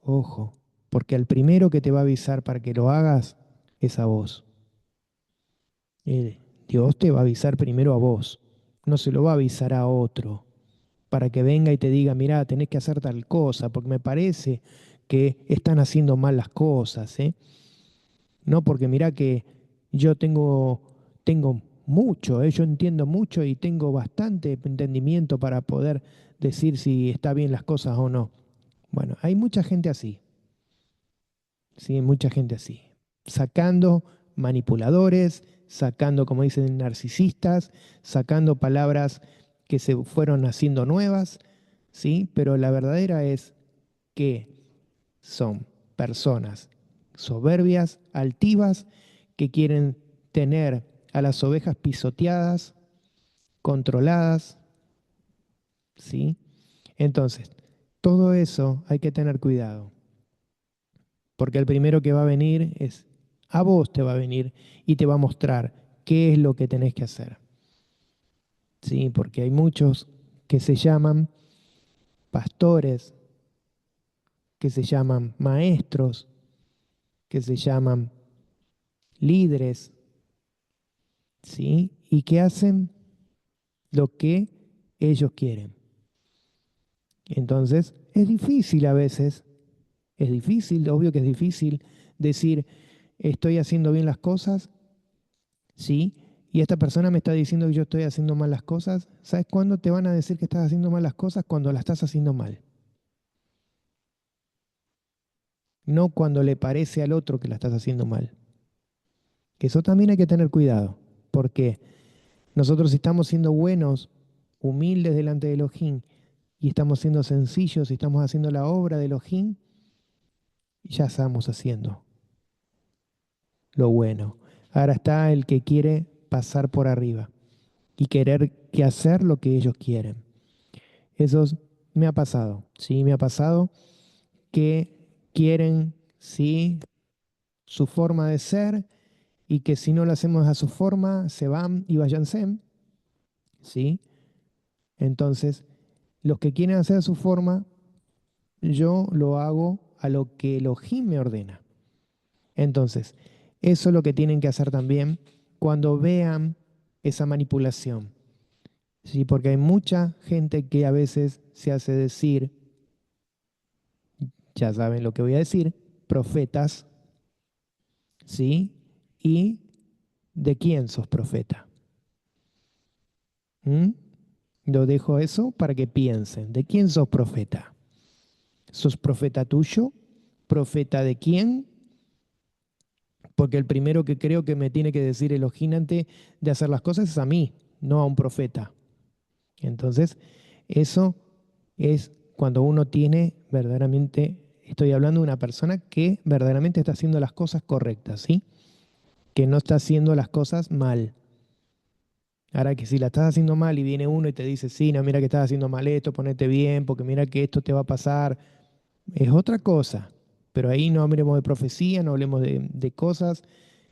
ojo, porque al primero que te va a avisar para que lo hagas es a vos. Eh, Dios te va a avisar primero a vos, no se lo va a avisar a otro para que venga y te diga, mirá, tenés que hacer tal cosa, porque me parece que están haciendo mal las cosas, ¿eh? No, porque mirá que yo tengo mucho, yo entiendo mucho y tengo bastante entendimiento para poder decir si está bien las cosas o no. Bueno, hay mucha gente así, sí, mucha gente así, sacando manipuladores, sacando, como dicen, narcisistas, sacando palabras que se fueron haciendo nuevas, sí, pero la verdadera es que son personas soberbias, altivas, que quieren tener a las ovejas pisoteadas, controladas, ¿sí? Entonces, todo eso hay que tener cuidado, porque el primero que va a venir es, a vos te va a venir y te va a mostrar qué es lo que tenés que hacer, ¿sí? Porque hay muchos que se llaman pastores, que se llaman maestros, que se llaman líderes, ¿sí? Y que hacen lo que ellos quieren. Entonces, es difícil a veces, es difícil, obvio que es difícil decir, estoy haciendo bien las cosas, ¿sí? Y esta persona me está diciendo que yo estoy haciendo mal las cosas. ¿Sabes cuándo te van a decir que estás haciendo mal las cosas? Cuando las estás haciendo mal. No cuando le parece al otro que la estás haciendo mal. Que eso también hay que tener cuidado, porque nosotros si estamos siendo buenos, humildes delante de Elohim, y estamos siendo sencillos y estamos haciendo la obra de Elohim, ya estamos haciendo lo bueno. Ahora está el que quiere pasar por arriba y querer que hacer lo que ellos quieren. Eso me ha pasado, sí, me ha pasado que quieren, sí, su forma de ser y que si no lo hacemos a su forma, se van y váyanse, sí. Entonces, los que quieren hacer a su forma, yo lo hago a lo que Elohim me ordena. Entonces, eso es lo que tienen que hacer también cuando vean esa manipulación. Sí, porque hay mucha gente que a veces se hace decir ya saben lo que voy a decir, profetas, ¿sí? ¿Y de quién sos profeta? ¿Mm? Lo dejo eso para que piensen. ¿De quién sos profeta? ¿Sos profeta tuyo? ¿Profeta de quién? Porque el primero que creo que me tiene que decir Elohim antes de hacer las cosas es a mí, no a un profeta. Entonces, eso es cuando uno tiene verdaderamente, estoy hablando de una persona que verdaderamente está haciendo las cosas correctas, ¿sí? Que no está haciendo las cosas mal. Ahora que si la estás haciendo mal y viene uno y te dice, sí, no, mira que estás haciendo mal esto, ponete bien, porque mira que esto te va a pasar, es otra cosa. Pero ahí no hablemos de profecía, no hablemos de cosas,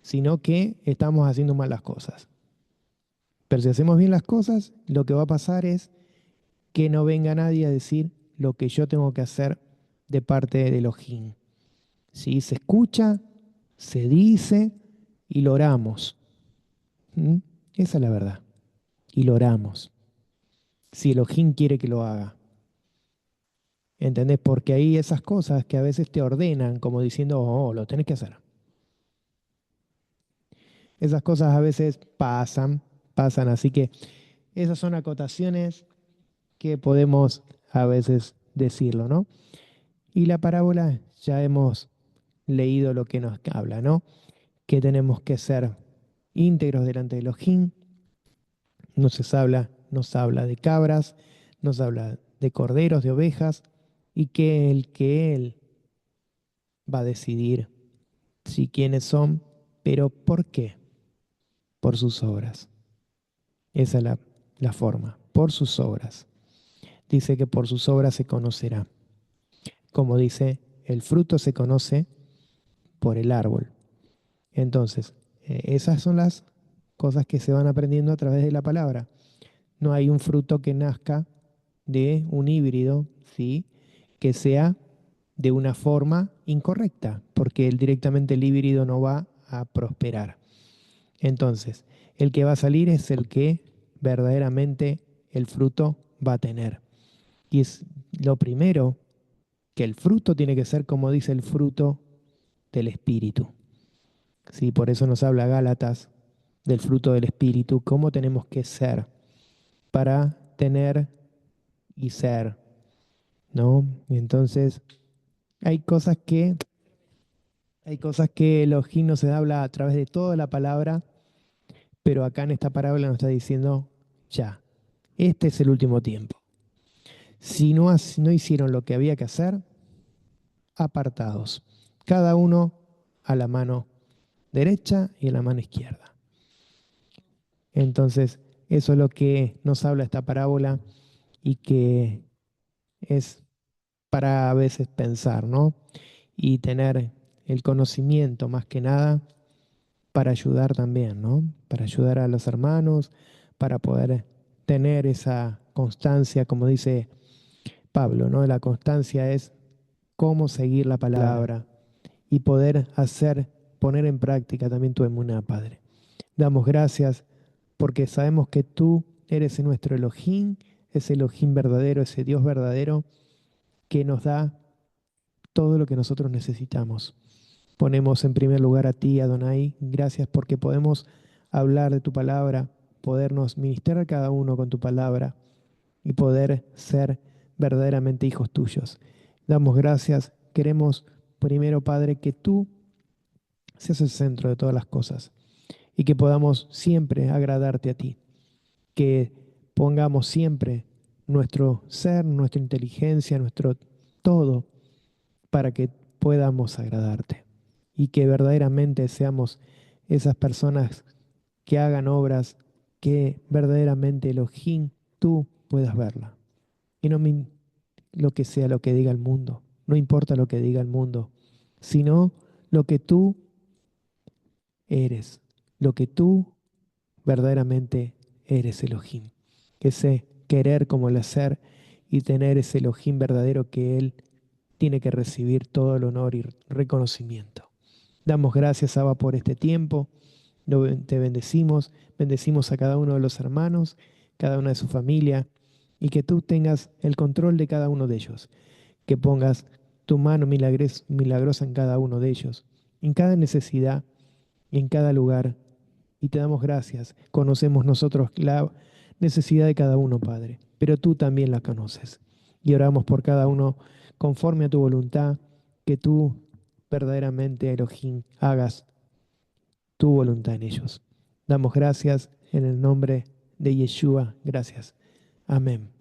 sino que estamos haciendo mal las cosas. Pero si hacemos bien las cosas, lo que va a pasar es que no venga nadie a decir lo que yo tengo que hacer de parte de Elohim. ¿Sí? Se escucha, se dice y lo oramos. ¿Mm? Esa es la verdad. Y lo oramos. Si Elohim quiere que lo haga. ¿Entendés? Porque hay esas cosas que a veces te ordenan como diciendo, oh, lo tenés que hacer. Esas cosas a veces pasan. Así que esas son acotaciones que podemos a veces decirlo, ¿no? Y la parábola ya hemos leído lo que nos habla, ¿no? Que tenemos que ser íntegros delante de Elohim. Nos habla de cabras, nos habla de corderos, de ovejas, y que Él va a decidir si quiénes son, pero ¿por qué? Por sus obras. Esa es la forma, por sus obras. Dice que por sus obras se conocerá. Como dice, el fruto se conoce por el árbol. Entonces, esas son las cosas que se van aprendiendo a través de la palabra. No hay un fruto que nazca de un híbrido, ¿sí? Que sea de una forma incorrecta, porque directamente el híbrido no va a prosperar. Entonces, el que va a salir es el que verdaderamente el fruto va a tener. Y es lo primero, que el fruto tiene que ser como dice el fruto del Espíritu. Sí, por eso nos habla Gálatas del fruto del Espíritu, cómo tenemos que ser para tener y ser, ¿no? Y entonces hay cosas que Elohim nos habla a través de toda la palabra, pero acá en esta parábola nos está diciendo, ya, este es el último tiempo. Si no hicieron lo que había que hacer, apartados, cada uno a la mano derecha y a la mano izquierda. Entonces, eso es lo que nos habla esta parábola y que es para a veces pensar, ¿no? Y tener el conocimiento más que nada para ayudar también, ¿no? Para ayudar a los hermanos, para poder tener esa constancia, como dice Pablo, ¿no? La constancia es cómo seguir la palabra y poder poner en práctica también tu emuná, Padre. Damos gracias porque sabemos que tú eres nuestro Elohim, ese Elohim verdadero, ese Dios verdadero que nos da todo lo que nosotros necesitamos. Ponemos en primer lugar a ti, Adonai, gracias porque podemos hablar de tu palabra, podernos ministrar a cada uno con tu palabra y poder ser verdaderamente hijos tuyos. Damos gracias, queremos primero, Padre, que tú seas el centro de todas las cosas y que podamos siempre agradarte a ti, que pongamos siempre nuestro ser, nuestra inteligencia, nuestro todo para que podamos agradarte y que verdaderamente seamos esas personas que hagan obras que verdaderamente Elohim tú puedas verla. Y no lo que sea lo que diga el mundo, no importa lo que diga el mundo, sino lo que tú eres, lo que tú verdaderamente eres Elohim. Ese querer como el hacer y tener ese Elohim verdadero que Él tiene que recibir todo el honor y reconocimiento. Damos gracias, Abba, por este tiempo. Te bendecimos a cada uno de los hermanos, cada una de su familia, y que tú tengas el control de cada uno de ellos. Que pongas tu mano milagrosa en cada uno de ellos, en cada necesidad y en cada lugar. Y te damos gracias. Conocemos nosotros la necesidad de cada uno, Padre, pero tú también la conoces. Y oramos por cada uno conforme a tu voluntad, que tú verdaderamente, Elohim, hagas tu voluntad en ellos. Damos gracias en el nombre de Yeshua. Gracias. Amén.